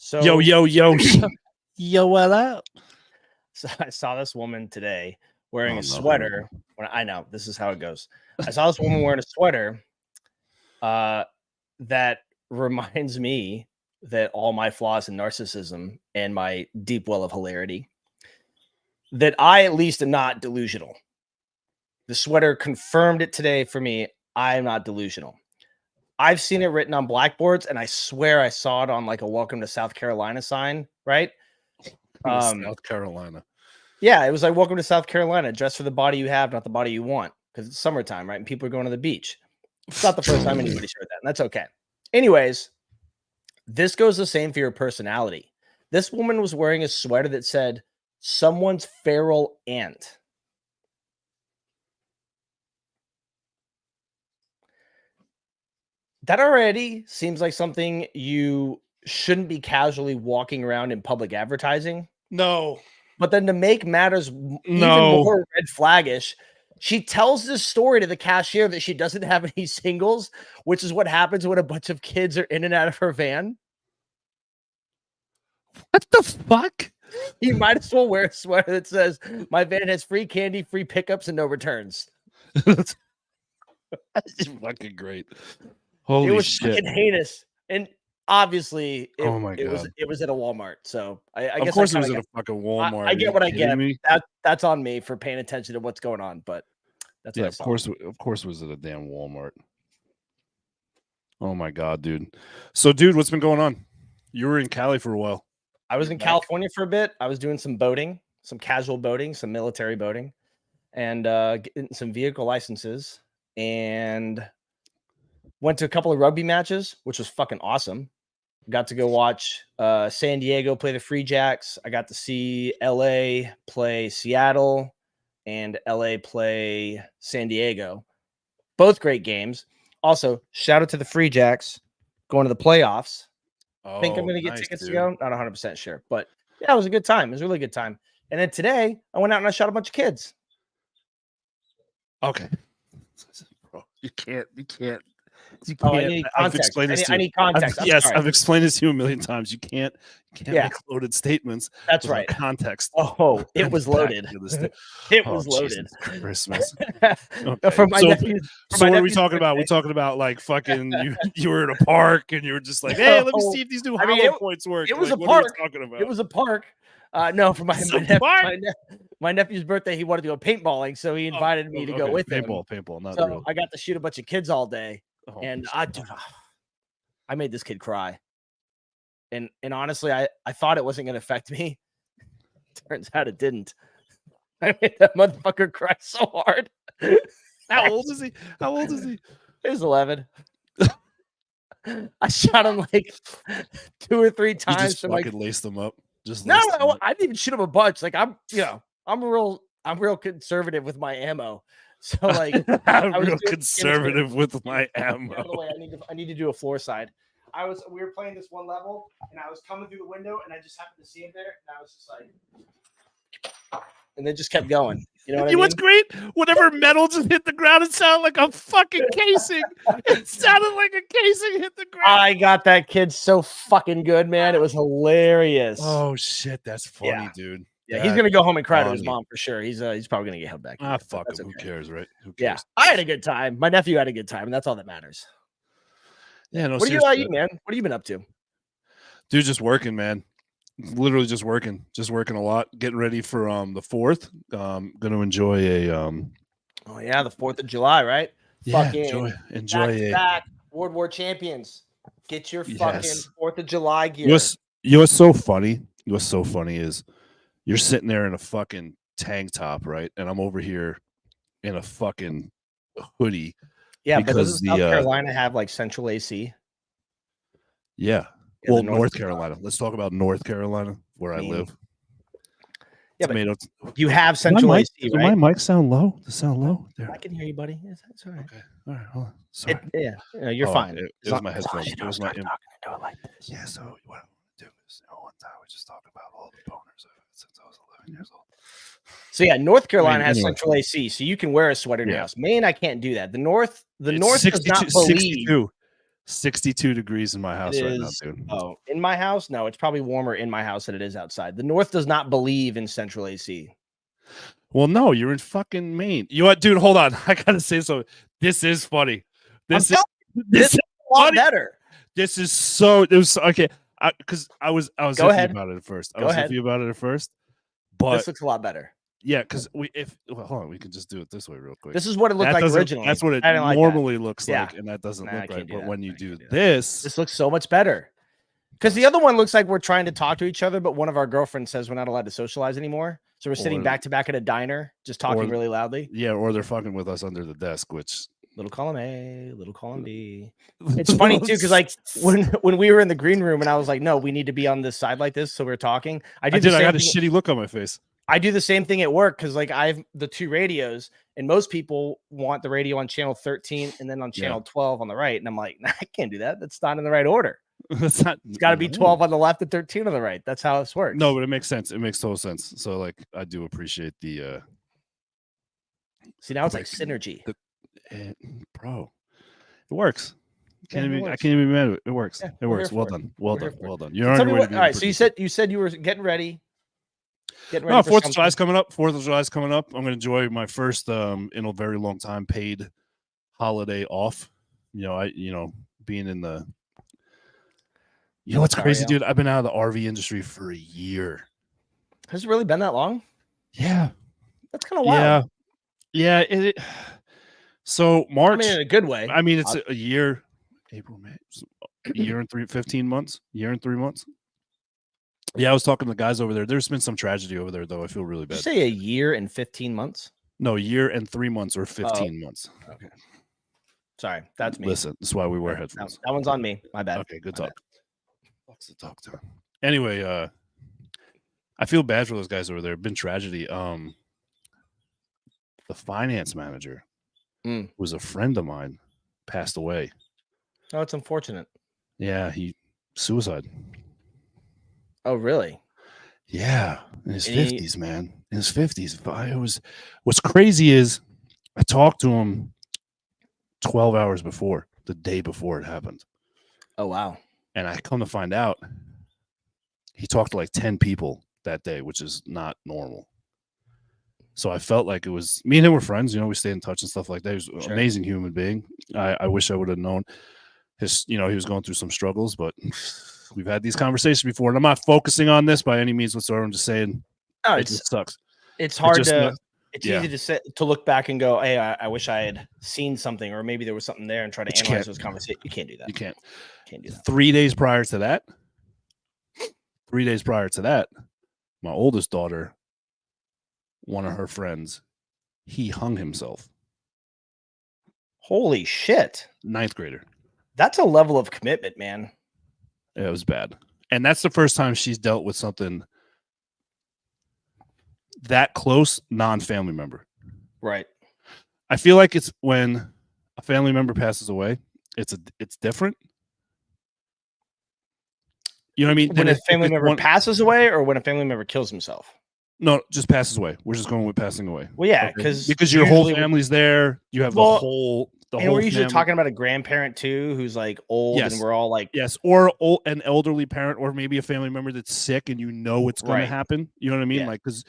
So, Yo. Yo, what up? so I saw this woman today wearing Oh, a no. sweater. I know this is how it goes. I saw this woman wearing a sweater that reminds me that all my flaws and narcissism and my deep well of hilarity, that I at least am not delusional. The sweater confirmed it today for me. I am not delusional. I've seen it written on blackboards, and I swear I saw it on like a "Welcome to South Carolina" sign, right? South Carolina. Yeah, it was like "Welcome to South Carolina. Dress for the body you have, not the body you want," because it's summertime, right? And people are going to the beach. It's not the first time anybody shared that, and that's okay. Anyways, this goes the same for your personality. This woman was wearing a sweater that said "Someone's feral aunt." That already seems like something you shouldn't be casually walking around in public advertising. No. But then to make matters even more red flaggish, she tells this story to the cashier that she doesn't have any singles, which is what happens when a bunch of kids are in and out of her van. What the fuck? You might as well wear a sweater that says, "My van has free candy, free pickups, and no returns." That's fucking great. Holy It was shit. fucking heinous. And obviously, Oh my it was at a Walmart. So I guess of course it was at a fucking Walmart. I get what I get. Me? That's on me for paying attention to what's going on. But that's what I saw. Of course it was at a damn Walmart. Oh my god, dude. So, dude, what's been going on? You were in Cali for a while. I was in California for a bit. I was doing some boating, some casual boating, some military boating, and getting some vehicle licenses, and went to a couple of rugby matches, which was fucking awesome. Got to go watch San Diego play the Free Jacks. I got to see LA play Seattle and LA play San Diego. Both great games. Also, shout out to the Free Jacks going to the playoffs. I think I'm going to get tickets to go. Not 100% sure, but yeah, it was a good time. It was a really good time. And then today, I went out and I shot a bunch of kids. Okay. Bro, you can't. Oh, I need context. I need context. Yes, I've explained this to you a million times. You can't make loaded statements. That's right. Context. Oh, it was loaded. It was loaded. Christmas. Okay. For my nephews. So what are we talking about? We're talking about like fucking you were at a park and you were just like, hey, let me see if these new hollow points work. It was like, a park. Talking about? It was a park. No, for my nephew's birthday, he wanted to go paintballing, so he invited me to go with him. Paintball, not so real. I got to shoot a bunch of kids all day. And I made this kid cry. And honestly, I thought it wasn't going to affect me. Turns out it didn't. I made that motherfucker cry so hard. How old is he? He was 11. I shot him like 2 or 3 times. You just fucking laced them up. I didn't even shoot him a bunch. Like I'm real conservative with my ammo. So like I'm real conservative with my ammo. By the way, I need to do a floor side. We were playing this one level and I was coming through the window and I just happened to see him there and I was just like, and they just kept going. You know what I mean? What's great? Whatever metal just hit the ground, it sounded like a fucking casing. It sounded like a casing hit the ground. I got that kid so fucking good, man. It was hilarious. Oh shit, that's funny, dude. Yeah, he's gonna go home and cry to his mom for sure. He's probably gonna get held back. Fuck him. Who cares, right? Who cares? Yeah, I had a good time. My nephew had a good time, and that's all that matters. Yeah, no. What are you, man? What have you been up to? Dude, just working, man. Literally just working a lot. Getting ready for the 4th. Gonna enjoy a Oh yeah, the 4th of July, right? Yeah, fucking enjoy it. Back World War champions. Get your fucking 4th of July gear. You know what's so funny? What's so funny is you're sitting there in a fucking tank top, right? And I'm over here in a fucking hoodie. Yeah, but doesn't South Carolina have like central AC? Yeah. Well, North Carolina. Let's talk about North Carolina, where I live. Yeah, but you have central AC, right? Does my mic sound low? Does it sound low? There. I can hear you, buddy. It's all right. Okay. All right. Hold on. Sorry. You're fine. It was my headphones. It was my. Yeah. So what I'm gonna do is, one time we just talked about all the boners of it since I was 11 years old. So yeah, North Carolina has central AC, so you can wear a sweater in your house. Maine, I can't do that. The North does not believe. 62 degrees in my It house right now, is. dude. Oh, in my house? No, it's probably warmer in my house than it is outside. The North does not believe in central AC. Well, no, you're in fucking Maine. You know what, dude? Hold on. I gotta say something. This is funny. I'm This is telling you, this this is is a lot funny. better. This is so it was okay. Because I was Go iffy ahead. about it at first. I Go was ahead. iffy about it at first, but This looks a lot better. yeah, because hold on, we can just do it this way real quick. This is what it looked That like doesn't. originally. That's what it I didn't like that. normally looks Yeah. like, and that doesn't Nah, I look right. can't do But that. when you I do can't do that. this, This looks so much better. Because the other one looks like we're trying to talk to each other, but one of our girlfriends says we're not allowed to socialize anymore. So we're sitting Or- back to back at a diner, just talking really loudly. yeah, or they're fucking with us under the desk, which Little column A, little column B. It's funny too, because like when we were in the green room and I was like, no, we need to be on this side like this. So we're talking. I I got a shitty look on my face. I do the same thing at work because like I've the two radios, and most people want the radio on channel 13 and then on channel 12 on the right. And I'm like, nah, I can't do that. That's not in the right order. That's not. It's got to be 12 on the left and 13 on the right. That's how this works. No, but it makes sense. It makes total sense. So like, I do appreciate the. See, now it's like synergy. Bro, it works. I can't even be mad at it. It works. Yeah, it works. Well done. Well done. Well done. You're so on your way to all right. So you said you were getting ready. No, 4th of July's coming up. 4th of July's coming up. I'm going to enjoy my first in a very long time paid holiday off. Being in the. You know what's crazy, dude? I've been out of the RV industry for a year. Has it really been that long? Yeah, that's kind of wild. Yeah. So March. I mean, in a good way. I mean, it's a year. April, May. A year and 15 months. Year and 3 months. Yeah, I was talking to the guys over there. There's been some tragedy over there, though. I feel really bad. Did you say a year and 15 months? No, a year and 3 months or 15 months. Okay. Sorry, that's me. Listen, that's why we wear headphones. That one's on me. My bad. Okay, good talk. Fuck's the talk time. Anyway, I feel bad for those guys over there. Been tragedy. The finance manager was a friend of mine, passed away. Oh, it's unfortunate. Yeah, suicide. Oh, really? Yeah, in his 50s, man. In his 50s. What's crazy is I talked to him 12 hours before, the day before it happened. Oh, wow. And I come to find out he talked to like 10 people that day, which is not normal. So I felt like it was me and him were friends. We stayed in touch and stuff like that. He was an amazing human being. I wish I would have known he was going through some struggles, but we've had these conversations before, and I'm not focusing on this by any means whatsoever. I'm just saying it just sucks. It's hard it's easy to look back and go, hey, I wish I had seen something, or maybe there was something there, and try to analyze those conversations. You can't do that. You can't do that. 3 days prior to that, my oldest daughter, one of her friends, he hung himself. Holy shit. 9th grader. That's a level of commitment, man. It was bad. And that's the first time she's dealt with something that close, non-family member. Right. I feel like it's when a family member passes away, it's different. You know what I mean? When a family member passes away, or when a family member kills himself? No, just passes away. We're just going with passing away. Well, yeah, because your whole family's there. You have the whole and we're usually talking about a grandparent too, who's like old, and we're all like, or an elderly parent, or maybe a family member that's sick, and it's going to happen. You know what I mean? Like, because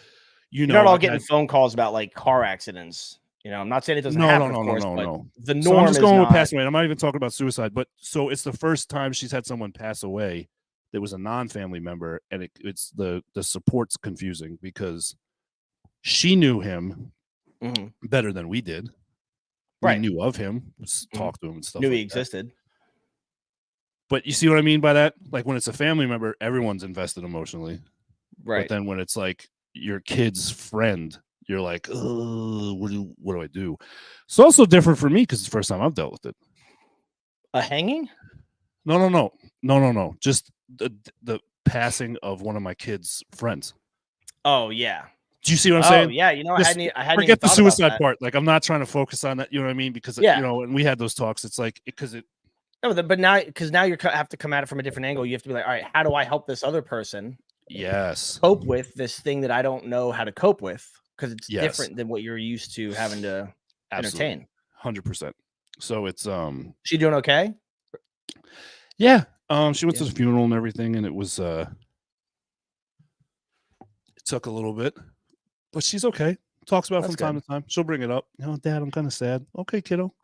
you're not all getting phone calls about like car accidents. I'm not saying it doesn't happen. No. The norm I'm just going is with passing away. I'm not even talking about suicide, but so it's the first time she's had someone pass away that was a non-family member, and it's the support's confusing because she knew him better than we did. We knew of him, talked to him and stuff. Knew he existed. But you see what I mean by that? Like when it's a family member, everyone's invested emotionally. Right. But then when it's like your kid's friend, you're like, what do I do? It's also different for me because it's the first time I've dealt with it. A hanging? No. Just the passing of one of my kids' friends. Oh, yeah. Do you see what I'm saying? Yeah, I hadn't forget the suicide part. Like, I'm not trying to focus on that. You know what I mean? Because and we had those talks. It's like no, but now you have to come at it from a different angle. You have to be like, all right, how do I help this other person? Yes. Cope with this thing that I don't know how to cope with, because it's different than what you're used to having to entertain. 100%. So it's She doing okay? Yeah. She went Yeah. to the funeral and everything, and it took a little bit, but she's okay. Talks about it That's from time good. to time. She'll bring it up. Dad, I'm kind of sad. Okay, kiddo.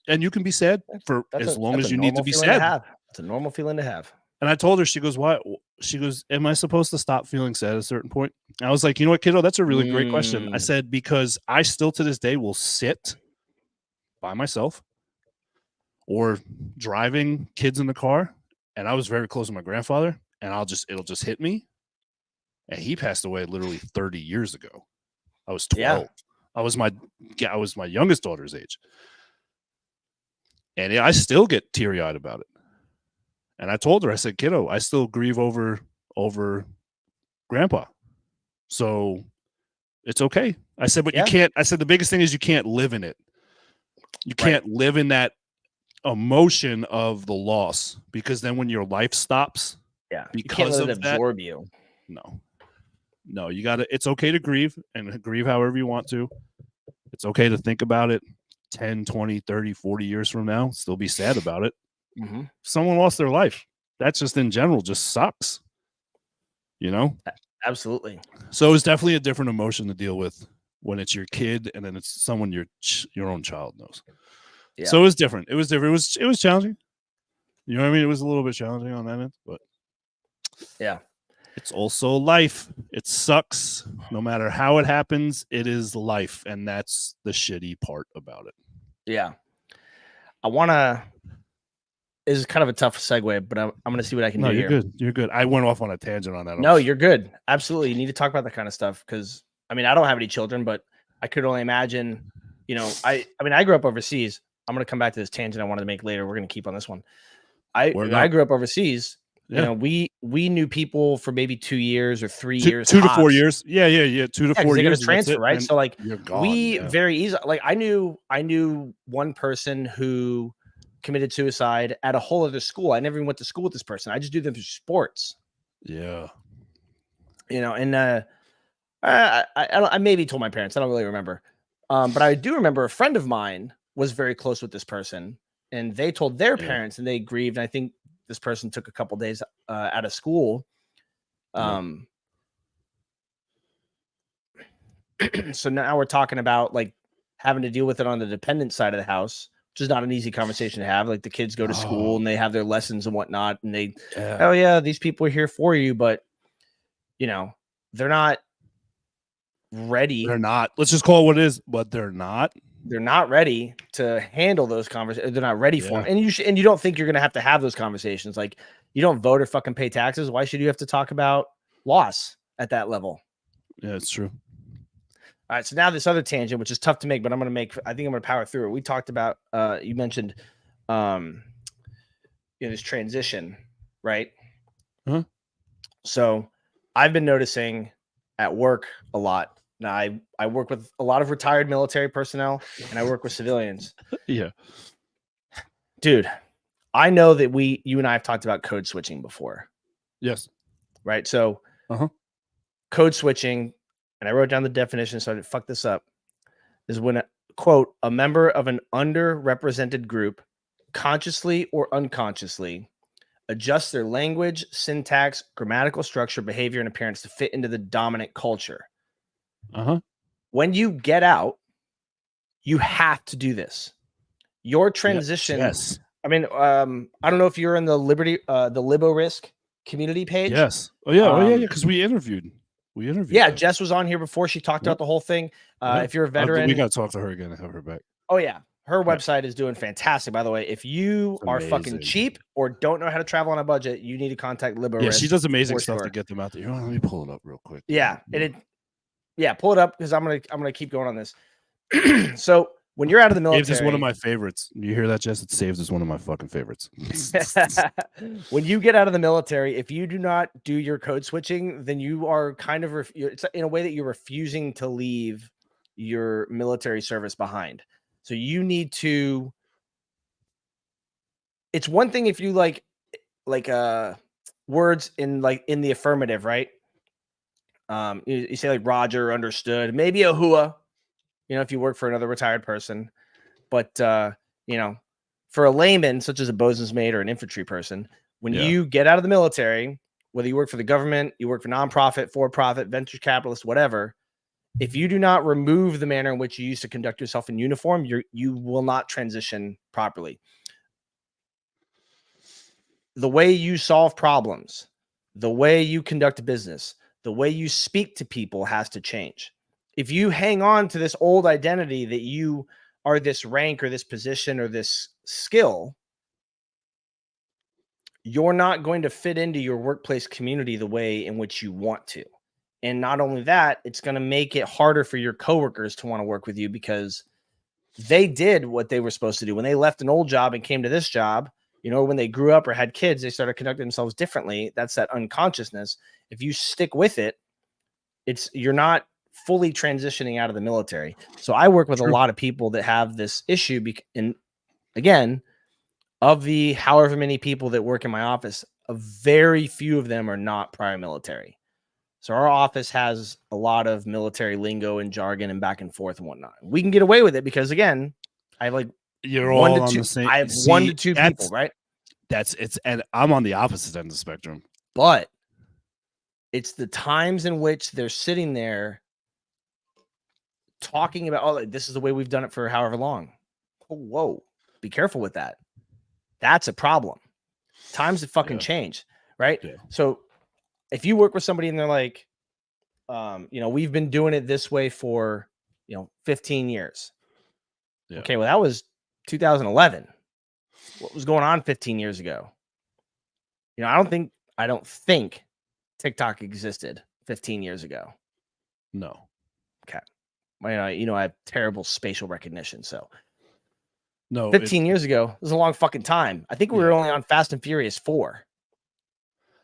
And you can be sad for as long That's a as you need to normal be feeling to sad. have. It's a normal feeling to have. And I told her, she goes, "Why?" She goes, "Am I supposed to stop feeling sad at a certain point?" I was like, "You know what, kiddo? That's a really great question." I Mm, said, "Because I still to this day will sit by myself or driving kids in the car, and I was very close to my grandfather, and it'll just hit me. And he passed away literally 30 years ago. I was yeah. 12. I was my youngest daughter's age. And I still get teary-eyed about it. And I told her, I said, "Kiddo, I still grieve over grandpa. So it's okay." I said, "But you Yeah. can't." I said, "The biggest thing is you can't live in it. You Right. can't live in that emotion of the loss, because then when your life stops Yeah. You can't because let it of that, absorb you. no. No, you got to it's okay to grieve and grieve however you want to. It's okay to think about it 10, 20, 30, 40 years from now, still be sad about it. Mm-hmm. Someone lost their life. That's just in general just sucks, you know? Absolutely. So it's definitely a different emotion to deal with when it's your kid and then it's someone your own child knows. Yeah. So it was different. It was different. It was challenging. You know what I mean? It was a little bit challenging on that end, but Yeah. it's also life. It sucks. No matter how it happens, it is life. And that's the shitty part about it. Yeah. I want to. This is kind of a tough segue, but I'm going to see what I can No, do you're here. good. You're good. I went off on a tangent on that. No, you're good. Absolutely. You need to talk about that kind of stuff because I mean, I don't have any children, but I could only imagine, I mean, I grew up overseas. I'm going to come back to this tangent I wanted to make later. We're going to keep on this one. Word I up. grew up overseas. Yeah. We knew people for maybe 2 years or 3 Two, years 2 to 4 tops. years. Yeah. 2 to Yeah, 'cause 4 they gotta years. And that's transfer, it. right? And So, like, you're gone. we Yeah. very easily like, I knew one person who committed suicide at a whole other school. I never even went to school with this person. I just do them through sports, Yeah. and, I maybe told my parents. I don't really remember. But I do remember a friend of mine was very close with this person, and they told their Yeah. parents, and they grieved, and I think this person took a couple days, out of school. Yeah. Um, so now we're talking about like having to deal with it on the dependent side of the house, which is not an easy conversation to have. Like the kids go to school Oh, and they have their lessons and whatnot, and yeah. oh yeah, these people are here for you, but you know, they're not ready. They're not. Let's just call it what it is, but they're not. They're not ready to handle those conversations. They're not ready for Yeah. them, and you don't think you're going to have those conversations. Like you don't vote or fucking pay taxes. Why should you have to talk about loss at that level? Yeah, it's true. All right, so now this other tangent, which is tough to make, but I think I'm gonna power through it. We talked about you mentioned um this transition, right? Huh? So I've been noticing at work a lot. Now I work with a lot of retired military personnel and I work with civilians. Yeah. Dude, I know that you and I have talked about code switching before, Yes. right? So Uh-huh. code switching, and I wrote down the definition so I didn't fuck this up, is when quote, a member of an underrepresented group consciously or unconsciously adjusts their language, syntax, grammatical structure, behavior, and appearance to fit into the dominant culture. Uh-huh. When you get out, you have to do this. Your Yeah. transition, Yes. I mean, I don't know if you're in the the Libo Risk community page. Yes. Oh yeah. Oh yeah. Um, Yeah. Because we interviewed. yeah, Them. Jess was on here before. She talked Yep. about the whole thing. Yeah. If you're a We veteran, got to talk to her again and have her back. oh yeah, her Yeah. website is doing fantastic. By the way, if you It's are fucking amazing. cheap or don't know how to travel on a budget, you need to contact Libo Yeah, Risk she does amazing for stuff to sure. get them out there. Let me pull it up real quick. Yeah, pull it up because I'm gonna keep going on this. So when you're out of the Saves is one of military, my favorites. You hear that, Jess? It saves is one of my fucking favorites. when you get out of the military, if you do not do your code switching, then you are kind of it's in a way that you're refusing to leave your military service behind. So you need to. It's one thing if you like words in the affirmative, right? You say like Roger understood, maybe Ahua, if you work for another retired person, but for a layman, such as a bosun's mate or an infantry person, when Yeah. you get out of the military, whether you work for the government, you work for nonprofit, for-profit, venture capitalist, whatever, if you do not remove the manner in which you used to conduct yourself in uniform, you will not transition properly. The way you solve problems, the way you conduct business, the way you speak to people has to change. If you hang on to this old identity that you are this rank or this position or this skill, you're not going to fit into your workplace community the way in which you want to. And not only that, it's going to make it harder for your coworkers to want to work with you because they did what they were supposed to do. When they left an old job and came to this job, you know, when they grew up or had kids, they started conducting themselves differently. That's that unconsciousness. If you stick with it, you're not fully transitioning out of the military. So I work with a lot of people that have this issue. And again, of the however many people that work in my office, a very few of them are not prior military. So our office has a lot of military lingo and jargon and back and forth and whatnot. We can get away with it because again, I have like You're all on the same. I have 1 to 2 people, right? And I'm on the opposite end of the spectrum. But it's the times in which they're sitting there talking about, oh, this is the way we've done it for however long. Oh, whoa, be careful with that. That's a problem. Times have fucking changed, right? Yeah. So if you work with somebody and they're like, you know, we've been doing it this way for, 15 years. Yeah. Okay, well, that was 2011. What was going on 15 years ago? I don't think TikTok existed 15 years ago. No. Okay. I have terrible spatial recognition, so no. 15 years ago was a long fucking time. I think we were only on Fast and Furious 4.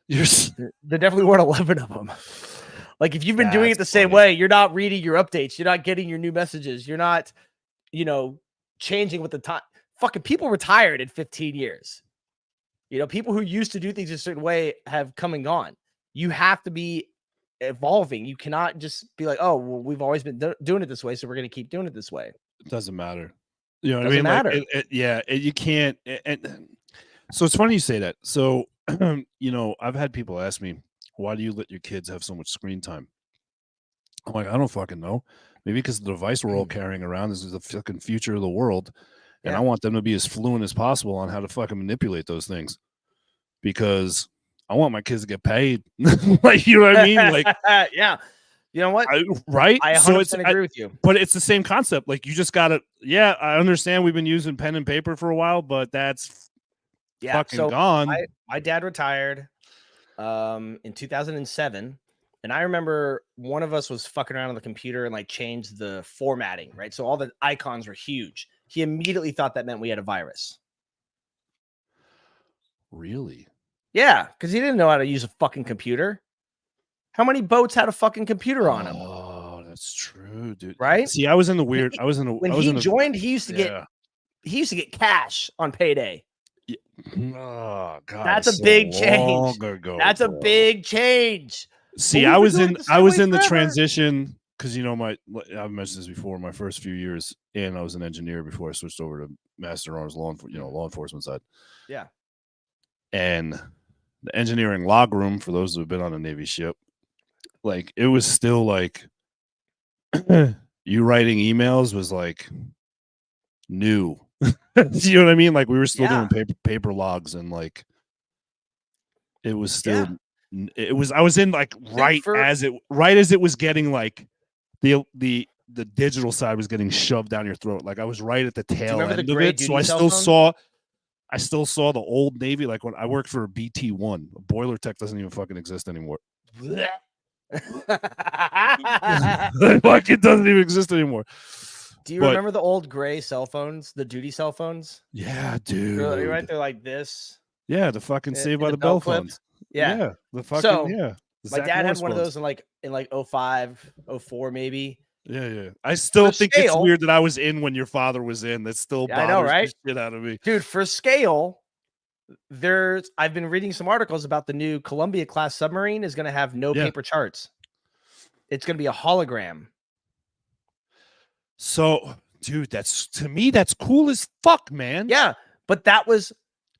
There definitely weren't 11 of them. Like, if you've been doing it the same way, you're not reading your updates. You're not getting your new messages. You're not, changing with the time. Fucking people retired in 15 years. People who used to do things a certain way have come and gone. You have to be evolving. You cannot just be like, oh, well, we've always been doing it this way, so we're going to keep doing it this way. It doesn't matter. You know what I mean? Like, you can't. So it's funny you say that. So, I've had people ask me, why do you let your kids have so much screen time? I'm like, I don't fucking know. Maybe because the device we're all carrying around is the fucking future of the world. And I want them to be as fluent as possible on how to fucking manipulate those things. Because I want my kids to get paid. Like, you know what I mean? Like, yeah. You know what? Right? I 100% agree with you. But it's the same concept. Like, you just got to, I understand we've been using pen and paper for a while, but that's fucking gone. My dad retired in 2007. And I remember one of us was fucking around on the computer and like changed the formatting, right? So all the icons were huge. He immediately thought that meant we had a virus. Really? Yeah, because he didn't know how to use a fucking computer. How many boats had a fucking computer on them? Oh, that's true, dude. Right? See, I was in the weird. When he joined, he used to get cash on payday. Yeah. Oh God, that's a big change. That's a big change. See, I was in the transition because I've mentioned this before. My first few years, and I was an engineer before I switched over to Master Arms law enforcement side. Yeah. And the engineering log room, for those who have been on a Navy ship, like, it was still like you writing emails was like new. You know what I mean? Like, we were still doing paper logs, and like it was still it was. I was in like right as it was getting like the digital side was getting shoved down your throat. Like, I was right at the tail end of it, so I still saw the old Navy. Like, when I worked for a BT-1, a boiler tech doesn't even fucking exist anymore. Like, it doesn't even exist anymore. Do you remember the old gray cell phones, the duty cell phones? Yeah, dude. You're right there like this. Yeah, the fucking Saved by the Bell phones. Yeah. The fucking my dad had one of those in like 05, 04 maybe. Yeah. I still think it's weird that I was in when your father was in. That still bothers the shit out of me. Dude, for scale, I've been reading some articles about the new Columbia class submarine is going to have no paper charts. It's going to be a hologram. So, dude, to me that's cool as fuck, man. Yeah, But that was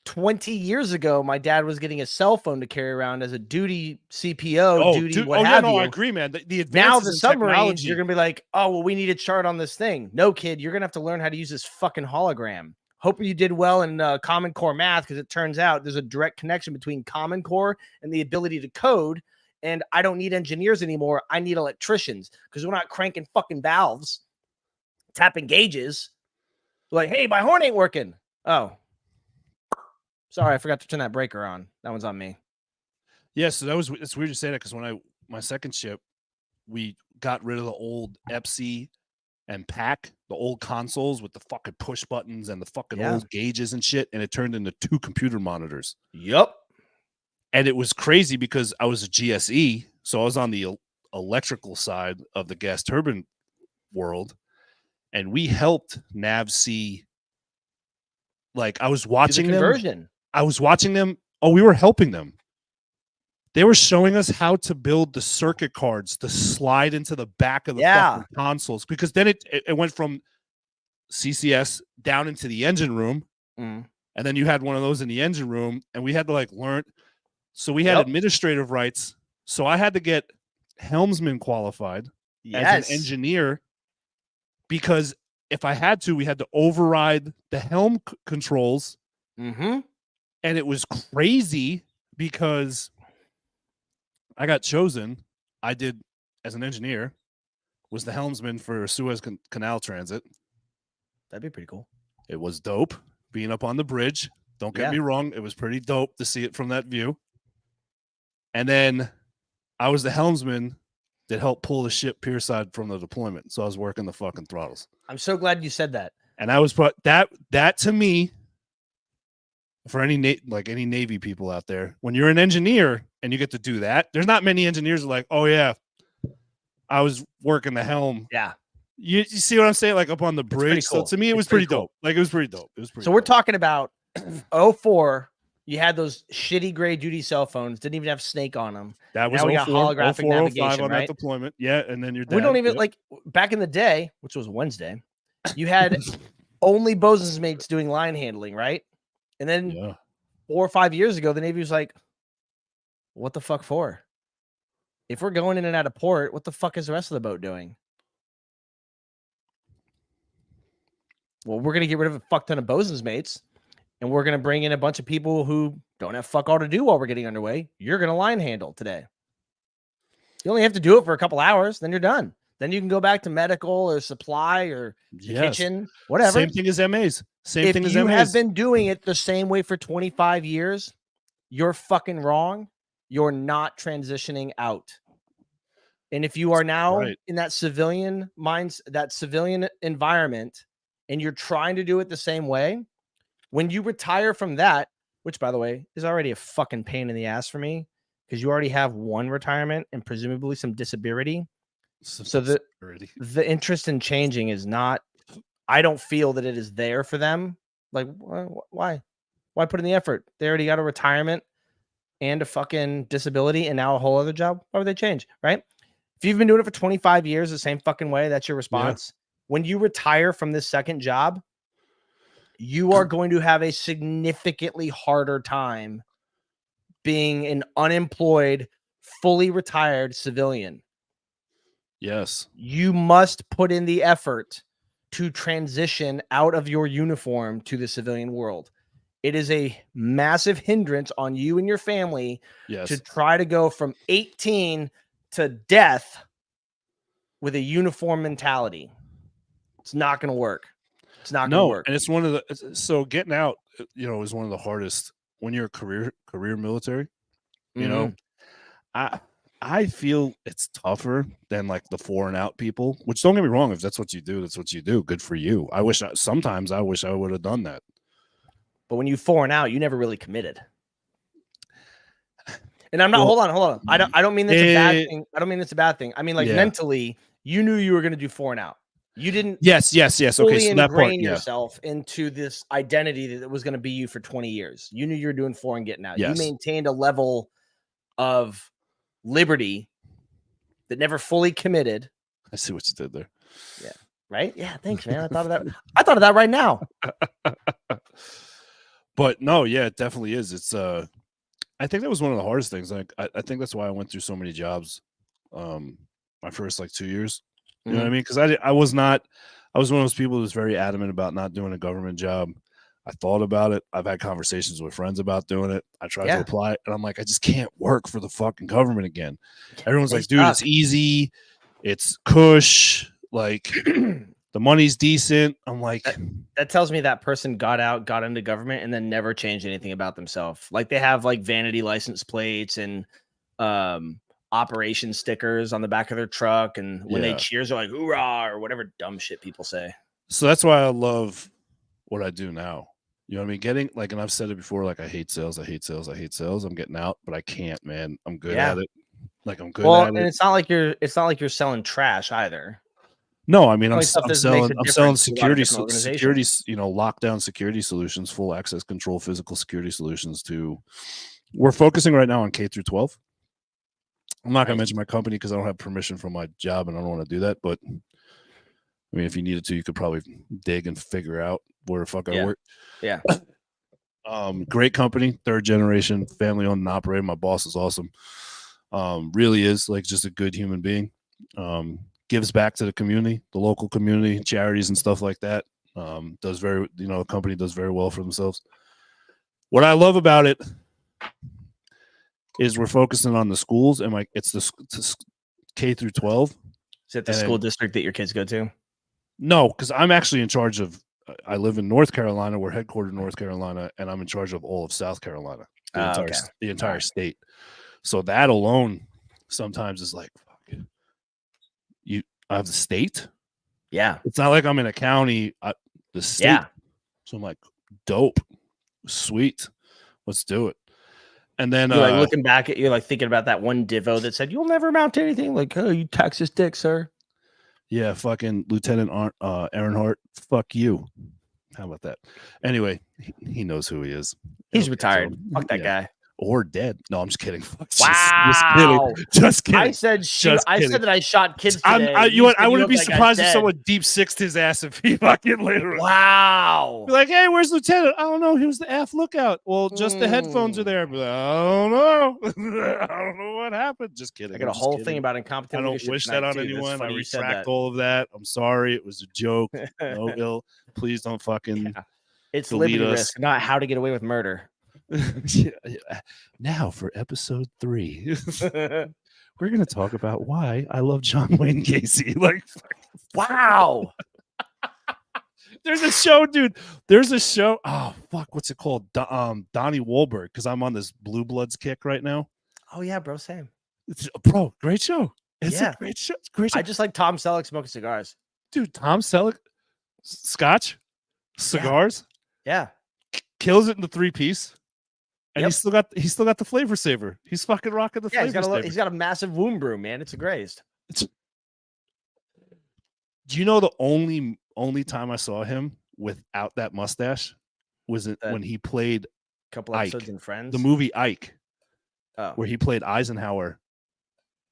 20 years ago. My dad was getting a cell phone to carry around as a duty CPO, duty, what have I you. agree, man. The Now advances the in submarines, technology. you're gonna be like, oh, well, we need a chart on this thing. No, kid, you're gonna have to learn how to use this fucking hologram. Hope you did well in Common Core math, because it turns out there's a direct connection between Common Core and the ability to code. And I don't need engineers anymore. I need electricians, because we're not cranking fucking valves, tapping gauges. Like, hey, my horn ain't working. Oh, sorry, I forgot to turn that breaker on. That one's on me. Yeah, so it's weird to say that, because when my second ship, we got rid of the old EPC and PAC, the old consoles with the fucking push buttons and the fucking old gauges and shit, and it turned into 2 computer monitors. Yep. And it was crazy because I was a GSE, so I was on the electrical side of the gas turbine world, and we helped NAVC. Like, I was watching them. Oh, we were helping them. They were showing us how to build the circuit cards to slide into the back of the fucking consoles, because then it went from CCS down into the engine room, and then you had one of those in the engine room, and we had to like learn. So we had administrative rights. So I had to get helmsman qualified as an engineer, because if I had to, we had to override the helm controls. And it was crazy because I got chosen. I did, as an engineer, was the helmsman for Suez Canal Transit. That'd be pretty cool. It was dope being up on the bridge. Don't get me wrong. It was pretty dope to see it from that view. And then I was the helmsman that helped pull the ship pierside from the deployment. So I was working the fucking throttles. I'm so glad you said that. And I was that to me, for any Navy people out there, when you're an engineer and you get to do that, there's not many engineers who are like, oh yeah, I was working the helm. Yeah. You see what I'm saying? Like up on the bridge. Cool. So to me, it was pretty dope. Like it was pretty dope. So we're talking about 04. You had those shitty gray duty cell phones, didn't even have Snake on them. That was 04, we got holographic 04, navigation, on right? that deployment. Yeah, and then we don't even like back in the day, which was Wednesday, you had only bosun's mates doing line handling, right? And then 4 or 5 years ago, the Navy was like, what the fuck for? If we're going in and out of port, what the fuck is the rest of the boat doing? Well, we're going to get rid of a fuck ton of bosun's mates, and we're going to bring in a bunch of people who don't have fuck all to do while we're getting underway. You're going to line handle today. You only have to do it for a couple hours, then you're done. Then you can go back to medical or supply or the kitchen, whatever. Same thing as MAs. If you have been doing it the same way for 25 years, you're fucking wrong. You're not transitioning out. And if you are now in that civilian that civilian environment, and you're trying to do it the same way, when you retire from that, which by the way is already a fucking pain in the ass for me, because you already have one retirement and presumably some disability. So the interest in changing is not, I don't feel that it is there for them. Like, why put in the effort? They already got a retirement and a fucking disability and now a whole other job. Why would they change? Right? If you've been doing it for 25 years the same fucking way, that's your response. When you retire from this second job, you are going to have a significantly harder time being an unemployed, fully retired civilian. Yes. You must put in the effort to transition out of your uniform to the civilian world. It is a massive hindrance on you and your family to try to go from 18 to death with a uniform mentality. It's not going to work. It's not going to work. And it's one of the, so getting out, is one of the hardest when you're a career military. You know, I feel it's tougher than like the 4 and out people, which don't get me wrong. If that's what you do, that's what you do. Good for you. Sometimes I wish I would have done that. But when you 4 and out, you never really committed. And I'm not, hold on. I don't mean that's a bad thing. I don't mean it's a bad thing. I mean, like mentally, you knew you were going to do 4 and out. You didn't. Yes. Fully okay. So that part, yourself into this identity that was going to be you for 20 years. You knew you were doing 4 and getting out. Yes. You maintained a level of liberty that never fully committed. I see what you did there. Yeah. Right. Yeah. Thanks, man. I thought of that right now. But no, yeah, it definitely is. It's I think that was one of the hardest things. Like I think that's why I went through so many jobs my first like 2 years. You know what I mean? Because I was not I was one of those people who's very adamant about not doing a government job. I thought about it. I've had conversations with friends about doing it. I tried to apply and I'm like, I just can't work for the fucking government again. Everyone's like, dude, it's easy. It's cush. Like the money's decent. I'm like, that tells me that person got into government and then never changed anything about themselves. Like they have like vanity license plates and operation stickers on the back of their truck. And when they cheers, they're like, hoorah, or whatever dumb shit people say. So that's why I love what I do now. You know what I mean? Getting like, and I've said it before, like I hate sales. I hate sales. I hate sales. I'm getting out, but I can't, man. I'm good at it. Like I'm good at it. And it's not like you're selling trash either. No, I mean I'm selling security, you know, lockdown security solutions, full access control, physical security solutions. We're focusing right now on K through 12. I'm not going to mention my company because I don't have permission from my job and I don't want to do that. But I mean, if you needed to, you could probably dig and figure out where the fuck I work. Yeah. Great company, third generation, family owned and operated. My boss is awesome. Really is like just a good human being. Gives back to the community, the local community, charities and stuff like that. The company does very well for themselves. What I love about it is we're focusing on the schools and like it's the K through 12. Is it the school district that your kids go to? No, because I'm actually in charge of. I live in North Carolina. We're headquartered in North Carolina, and I'm in charge of all of South Carolina, the entire state. So that alone sometimes is like, fuck. I have the state. Yeah, it's not like I'm in a county. The state. Yeah. So I'm like, dope, sweet, let's do it. And then you're like looking back at you, like thinking about that one divo that said, "You'll never amount to anything." Like, oh, you Texas dick, sir. Yeah, fucking Lieutenant Earnhardt. Fuck you. How about that? Anyway, he knows who he is. He's retired. Fuck that guy. Or dead. No, I'm just kidding. Wow. Just kidding. I said that I shot kids today. I wouldn't be surprised if someone deep sixed his ass if he fucking later. Wow. Be like, hey, where's Lieutenant? I don't know. He was the aft lookout. Well, just the headphones are there. Be like, I don't know. I don't know what happened. Just kidding. I got a whole thing about incompetent. I don't wish that on anyone. I retract all of that. I'm sorry. It was a joke. No ill. Please don't fucking. Yeah. It's liberty risk, not how to get away with murder. Now for episode 3 we're gonna talk about why I love John Wayne Gacy. Like, wow. There's a show, dude. There's a show. Oh fuck, what's it called? Donnie Wahlberg. Because I'm on this Blue Bloods kick right now. Oh yeah, bro, same. Bro, great show. It's a great show. It's great show. I just like Tom Selleck smoking cigars, dude. Tom Selleck, scotch, cigars. Yeah. Kills it in the 3-piece. And he's still got the flavor saver. He's fucking rocking the flavor saver. He's got a massive womb brew, man. It's a grazed. Do you know the only time I saw him without that mustache was when he played a couple episodes in Friends? The movie Ike. Oh. Where he played Eisenhower.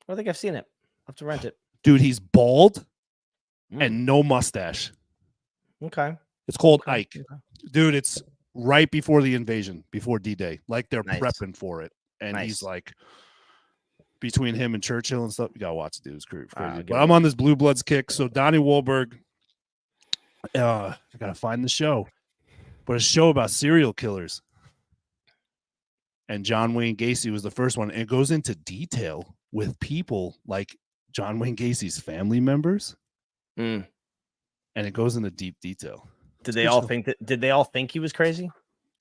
I think I've seen it. I'll have to rent it. Dude, he's bald and no mustache. Okay. It's called Ike. Okay. Dude, it's right before the invasion, before D-Day. Like they're prepping for it. And he's like, between him and Churchill and stuff, you gotta watch it, dude. It's crazy. But I'm on this Blue Bloods kick. So Donnie Wahlberg, I gotta find the show. But a show about serial killers. And John Wayne Gacy was the first one. And it goes into detail with people like John Wayne Gacy's family members. And it goes into deep detail. Did they all think he was crazy?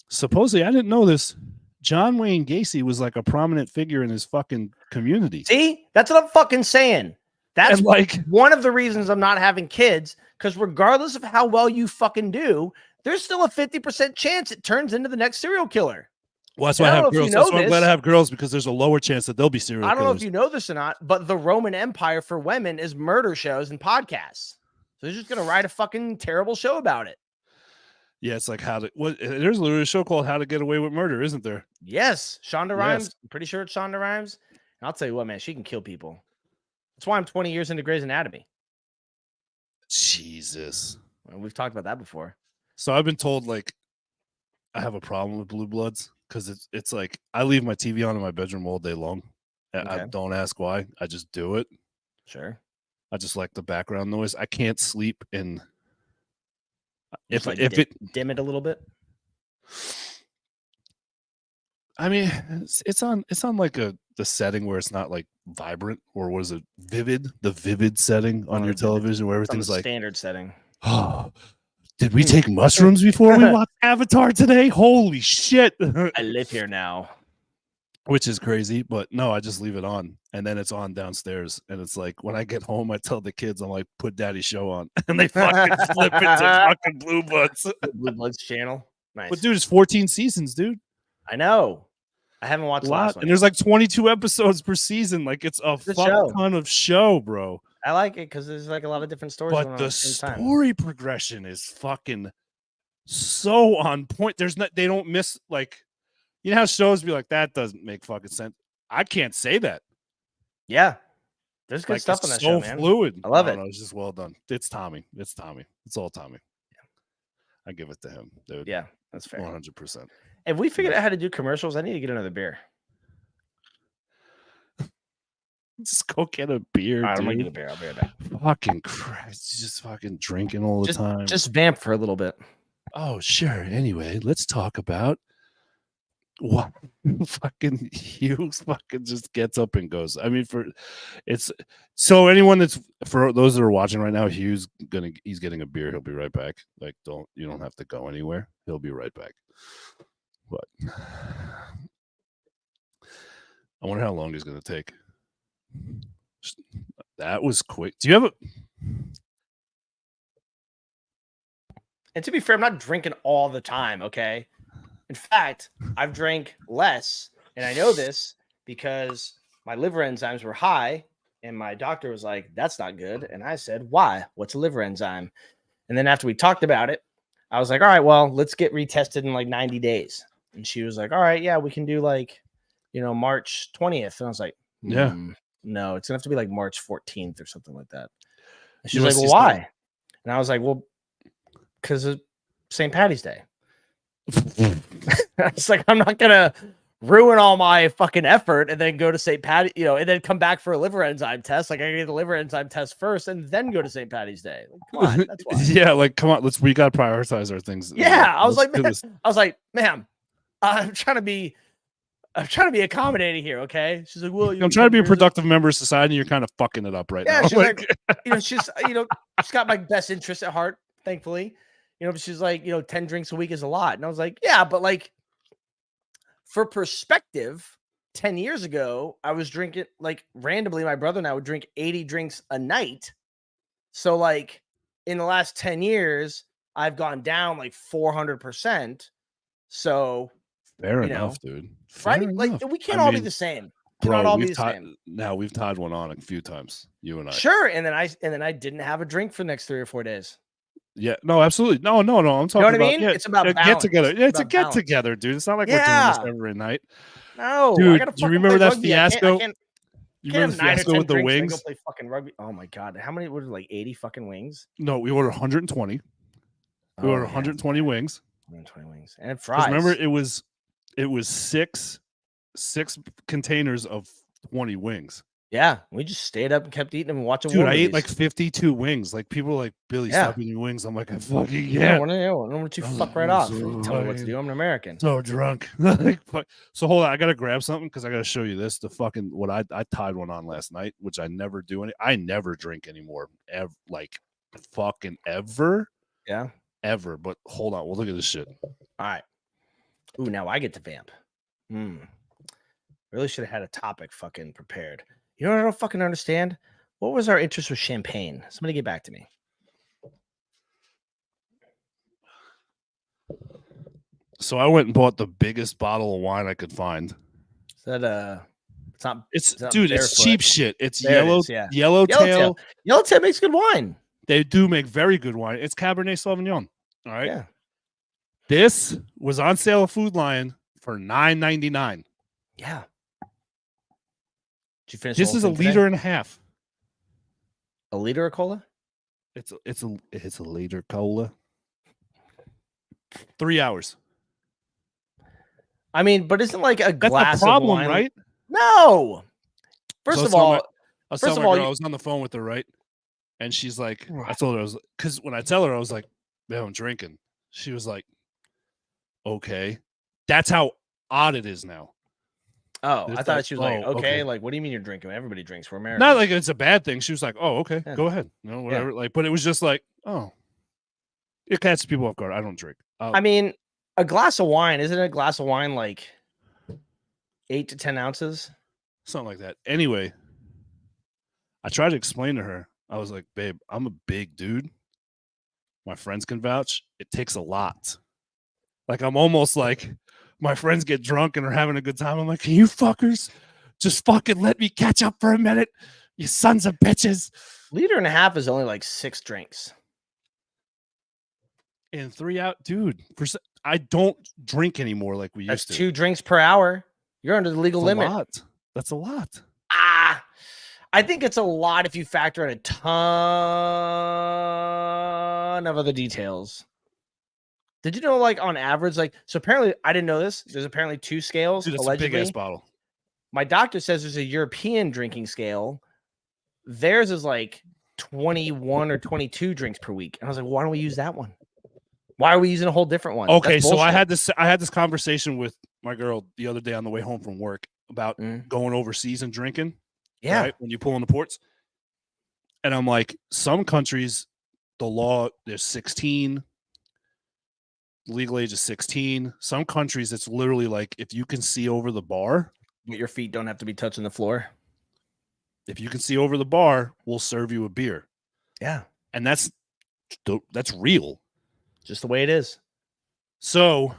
Supposedly, I didn't know this. John Wayne Gacy was like a prominent figure in his fucking community. See, that's what I'm fucking saying. That's like one of the reasons I'm not having kids, because regardless of how well you fucking do, there's still a 50% chance it turns into the next serial killer. Well, that's why I have girls. That's why I'm glad I have girls, because there's a lower chance that they'll be serial killers. I don't know if you know this or not, but the Roman Empire for women is murder shows and podcasts. So they're just going to write a fucking terrible show about it. Yeah, it's like there's literally a show called How to Get Away with Murder, isn't there? Yes. Shonda Rhimes. I'm pretty sure it's Shonda Rhimes. And I'll tell you what, man, she can kill people. That's why I'm 20 years into Grey's Anatomy. Jesus. We've talked about that before. So I've been told, like, I have a problem with Blue Bloods because it's like I leave my TV on in my bedroom all day long. I Okay. don't ask why. I just do it. Sure. I just like the background noise. I can't sleep in Just like if it. dim it a little bit. I mean, it's on like the setting where it's not like vibrant, or was it vivid? The vivid setting on your television where It's on the everything's like, standard setting. oh, did we take mushrooms before we watched Avatar today? Holy shit. I live here now. Which is crazy, but no, I just leave it on, and then it's on downstairs, and it's like when I get home, I tell the kids, I'm like, put Daddy's show on, and they fucking flip it to fucking Blue Bloods. Blue Bloods channel. Nice. But dude, it's 14 seasons, dude. I know. I haven't watched the last one. And there's like 22 episodes per season. Like it's a fuck ton of show, bro. I like it because there's like a lot of different stories. But the story progression is fucking so on point. They don't miss, like, you know how shows be like, that doesn't make fucking sense. I can't say that. Yeah. There's good stuff on that show, man. So fluid. I love it. It's just well done. It's Tommy. It's all Tommy. Yeah. I give it to him, dude. Yeah, that's fair. 100%. If we figured out how to do commercials, I need to get another beer. Just go get a beer, right, dude. I'm gonna get a beer. I'll be right back. Fucking Christ. Just fucking drinking all the time. Just vamp for a little bit. Oh, sure. Anyway, let's talk about what fucking Hugh fucking just gets up and goes. I mean, so anyone that's, for those that are watching right now, he's getting a beer. He'll be right back. Like, you don't have to go anywhere. He'll be right back. But I wonder how long he's going to take. That was quick. Do you have a... And to be fair, I'm not drinking all the time, okay? In fact, I've drank less, and I know this because my liver enzymes were high, and my doctor was like, that's not good. And I said, why? What's a liver enzyme? And then after we talked about it, I was like, all right, well, let's get retested in like 90 days. And she was like, all right, yeah, we can do like, March 20th. And I was like, yeah, no, it's gonna have to be like March 14th or something like that. And she's like, well, why? And I was like, well, because of St. Patty's Day. It's like, I'm not gonna ruin all my fucking effort and then go to St. Patty, and then come back for a liver enzyme test. Like, I get the liver enzyme test first and then go to St. Patty's Day. Like, come on, that's why. Yeah, like, come on, we gotta prioritize our things. Yeah, I was like, ma'am, I'm trying to be accommodating here, okay? She's like, well, I'm trying to be a productive member of society, and you're kind of fucking it up right now. She's like, she's got my best interest at heart, thankfully. She's like, 10 drinks a week is a lot. And I was like, yeah, but like, for perspective, 10 years ago, I was drinking, like, randomly, my brother and I would drink 80 drinks a night. So like, in the last 10 years, I've gone down like 400%. So fair enough, dude. Fair enough. Like, we can't all be the same. Bro, we've tied one on a few times, you and I. Sure. And then I didn't have a drink for the next 3 or 4 days. Yeah, no, absolutely. No. I'm talking about, you know what I mean? Yeah, it's about get together. Yeah, it's a get together, dude. It's not like we're doing this every night. No, dude. Do you remember that fiasco? You remember the fiasco with the wings? Go play fucking rugby. Oh my god, how many? What are like 80 fucking wings? No, we ordered 120. We ordered 120 wings. 120 wings and fries. Remember, it was six containers of 20 wings. Yeah, we just stayed up and kept eating them and watching. Dude, I ate like 52 wings. Like, people were like, Billy, stop eating wings. I'm like, I fucking can't. Why don't you fuck right off? Tell me what to do. I'm an American. So drunk. So hold on, I gotta grab something because I gotta show you this. The fucking what I tied one on last night, which I never do. I never drink anymore. Fucking ever. Yeah. Ever. But hold on, we'll look at this shit. All right. Ooh, now I get to vamp. Really should have had a topic fucking prepared. You know what I don't fucking understand? What was our interest with champagne? Somebody get back to me. So I went and bought the biggest bottle of wine I could find. Is that it's cheap shit. It's Yellowtail. Yellowtail makes good wine. They do make very good wine. It's Cabernet Sauvignon. All right. Yeah. This was on sale at Food Lion for $9.99. Yeah. Did you finish? This is a liter and a half. A liter of cola? It's a liter cola. 3 hours. I mean, but isn't like a That's the glass of problem, wine? right? No. First So of all, I was first telling of my all, girl, I was on the phone with her, right? And she's like, I told her, I was, because when I tell her, I was like, man, I'm drinking. She was like, okay. That's how odd it is now. oh, It's I thought like, she was like, oh, okay, okay. like, what do you mean you're drinking? Everybody drinks. We're Americans. Not like it's a bad thing. She was like, oh, okay, Yeah. go ahead. You know, whatever. Yeah. Like, but it was just like, oh, it catches people off guard. I don't drink. I mean, a glass of wine, isn't a glass of wine like 8 to 10 ounces? Something like that. Anyway, I tried to explain to her. I was like, babe, I'm a big dude. My friends can vouch. It takes a lot. Like, I'm almost like, my friends get drunk and are having a good time. I'm like, can you fuckers just fucking let me catch up for a minute? You sons of bitches. Liter and a half is only like 6 drinks. And 3 out, dude. I don't drink anymore like we used That's to. 2 drinks per hour. You're under the legal limit. That's a lot. I think it's a lot if you factor in a ton of other details. Did you know, like, on average, like, so apparently, I didn't know this. There's apparently 2 scales, Dude, it's allegedly. a big ass bottle. My doctor says there's a European drinking scale. Theirs is like 21 or 22 drinks per week. And I was like, well, why don't we use that one? Why are we using a whole different one? Okay, so I had this conversation with my girl the other day on the way home from work about going overseas and drinking. Yeah. Right? When you pull in the ports. And I'm like, some countries, the law, there's 16. The legal age is 16. Some countries, it's literally like if you can see over the bar. But your feet don't have to be touching the floor. If you can see over the bar, we'll serve you a beer. Yeah. And that's real. Just the way it is. So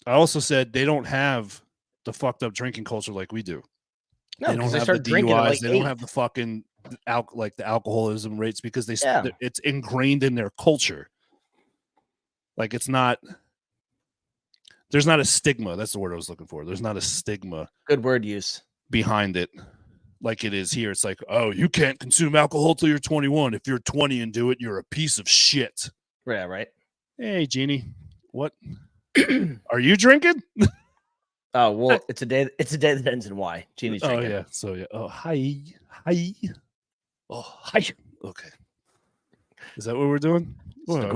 I also said they don't have the fucked up drinking culture like we do. No, they don't have the DUIs. Like they don't have the fucking the alcoholism rates because it's ingrained in their culture. Like there's not a stigma. That's the word I was looking for. There's not a stigma. Good word use. Behind it like it is here. It's like, oh, you can't consume alcohol till you're 21. If you're 20 and do it, you're a piece of shit. Yeah, right. Hey, Jeannie, what? Are you drinking? Oh, well, it's a day that ends in Y. Jeannie's drinking. Oh, yeah. So, yeah. Oh, hi. Oh, hi. Okay. Is that what we're doing? Well,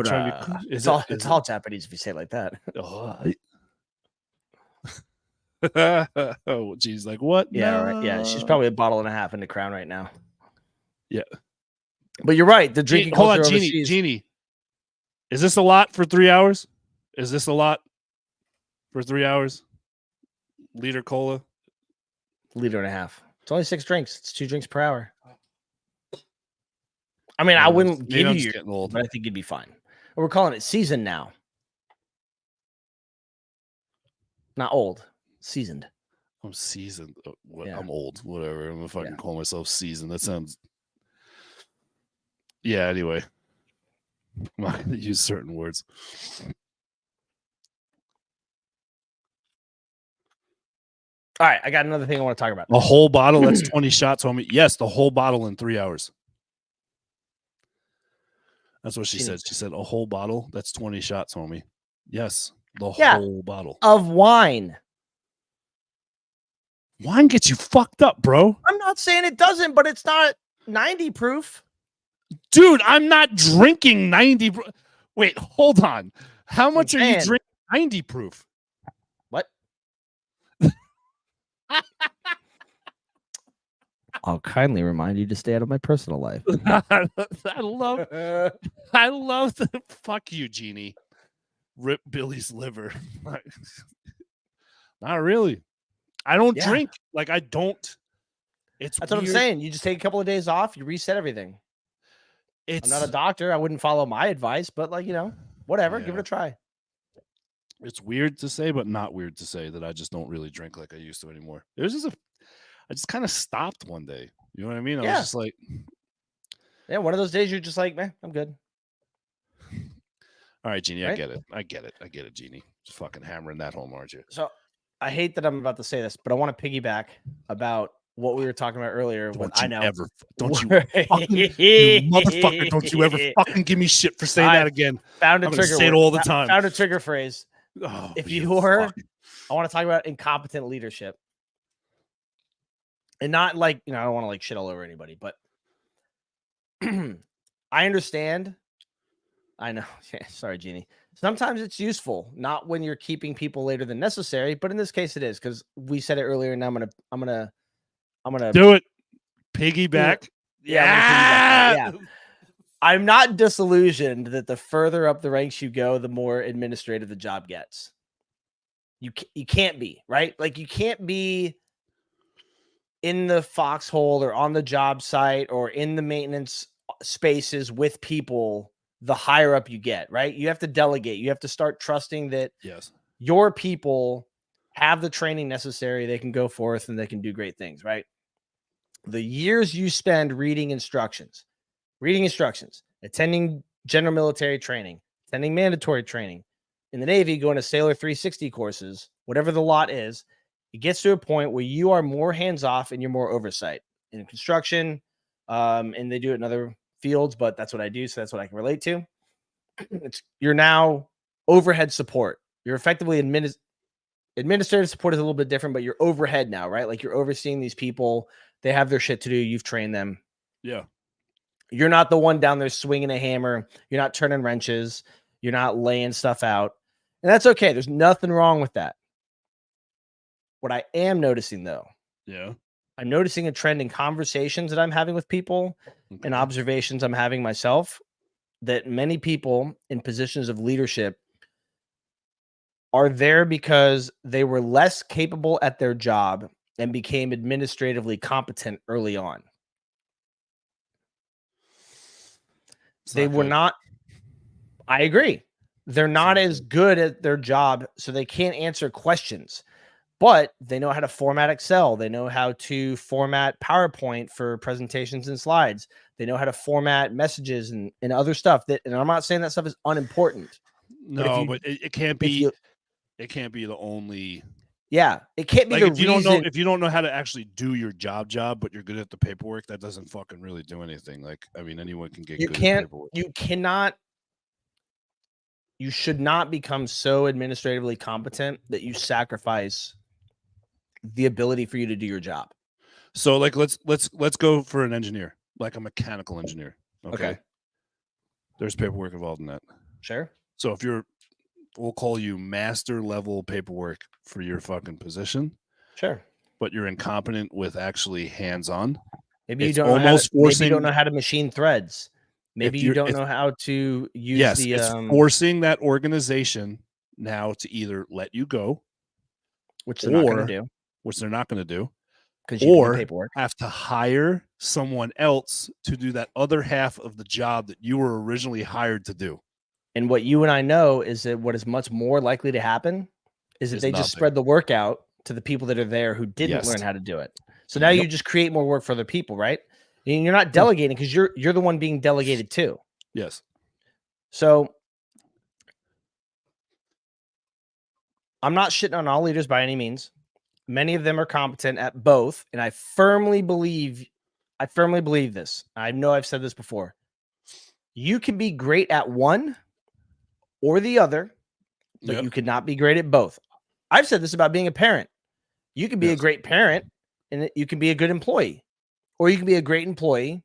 it's all Japanese if you say it like that. Oh, geez. Like, what? Yeah, no. right. Yeah, she's probably a bottle and a half in the Crown right now. Yeah. But you're right. The drinking culture overseas. Jeannie. Is this a lot for 3 hours? Is this a lot for 3 hours? Liter cola? Liter and a half. It's only 6 drinks. It's 2 drinks per hour. I mean, I wouldn't give you getting old, but I think you'd be fine. We're calling it seasoned now. Not old. Seasoned. I'm seasoned. Yeah. I'm old. Whatever. I'm gonna fucking call myself seasoned. That sounds. Yeah. Anyway, I'm not gonna use certain words. All right, I got another thing I want to talk about. A whole bottle. That's 20 shots, homie. Yes, the whole bottle in 3 hours. That's what she said. She said a whole bottle. That's 20 shots, homie. Yes, the whole bottle of wine. Wine gets you fucked up, bro. I'm not saying it doesn't, but it's not 90 proof. Dude, I'm not drinking 90. Wait, hold on. How much are you drinking 90 proof? What? I'll kindly remind you to stay out of my personal life. I love the fuck you, Jeannie. Rip Billy's liver. Not really. I don't drink. Like I don't. That's what I'm saying. You just take a couple of days off. You reset everything. I'm not a doctor. I wouldn't follow my advice, but whatever. Give it a try. It's weird to say, but not weird to say that I just don't really drink like I used to anymore. I just kind of stopped one day. You know what I mean? I was just like, yeah, one of those days you're just like, man, I'm good. All right, Jeannie, right? I get it, Jeannie. Just fucking hammering that home, aren't you? So I hate that I'm about to say this, but I want to piggyback about what we were talking about earlier. Don't you motherfucker, don't you ever fucking give me shit for saying that again. Found a trigger. Say it all the time. Found a trigger phrase. Oh, if you were I want to talk about incompetent leadership. And not like, I don't want to like shit all over anybody, but I understand. I know. Yeah, sorry, Jeannie. Sometimes it's useful, not when you're keeping people later than necessary, but in this case it is, because we said it earlier, and I'm gonna do it. Piggyback. Yeah, I'm gonna piggyback on it. Yeah. Yeah. I'm not disillusioned that the further up the ranks you go, the more administrative the job gets. You can't be, right? Like, you can't be in the foxhole or on the job site or in the maintenance spaces with people the higher up you get, right? You have to delegate. You have to start trusting that Yes. your people have the training necessary. They can go forth and they can do great things, right? The years you spend reading instructions, attending general military training, attending mandatory training in the Navy, going to Sailor 360 courses, whatever the lot is, it gets to a point where you are more hands off and you're more oversight in construction. And they do it in other fields, but that's what I do. So that's what I can relate to. You're now overhead support. You're effectively administrative support is a little bit different, but you're overhead now, right? Like, you're overseeing these people. They have their shit to do. You've trained them. Yeah. You're not the one down there swinging a hammer. You're not turning wrenches. You're not laying stuff out. And that's okay. There's nothing wrong with that. What I am noticing, though, I'm noticing a trend in conversations that I'm having with people and observations I'm having myself, that many people in positions of leadership are there because they were less capable at their job and became administratively competent early on. They were not. I agree. They're not as good at their job, so they can't answer questions, but they know how to format Excel. They know how to format PowerPoint for presentations and slides. They know how to format messages and other stuff. And I'm not saying that stuff is unimportant. No, but it can't be. It can't be the only. Yeah, it can't be like, the if you reason. don't know, if you don't know how to actually do your job, but you're good at the paperwork, that doesn't fucking really do anything. Like, I mean, anyone can get good at paperwork. You cannot. You should not become so administratively competent that you sacrifice the ability for you to do your job. So, like, let's go for an engineer, like a mechanical engineer. Okay. There's paperwork involved in that. Sure. So if we'll call you master level paperwork for your fucking position. Sure. But you're incompetent with actually hands-on. Maybe you don't know how to machine threads. Maybe you don't know how to use it's forcing that organization now to either let you go, which they're not going to do, which they're not going to do, or have to hire someone else to do that other half of the job that you were originally hired to do. And what you and I know is that what is much more likely to happen is that they just spread the work out to the people that are there who didn't learn how to do it. So now you just create more work for other people, right? And you're not delegating because you're the one being delegated to. Yes. So I'm not shitting on all leaders by any means. Many of them are competent at both, and I firmly believe this. I know I've said this before. You can be great at one or the other, but you cannot be great at both. I've said this about being a parent. You can be a great parent and you can be a good employee, or you can be a great employee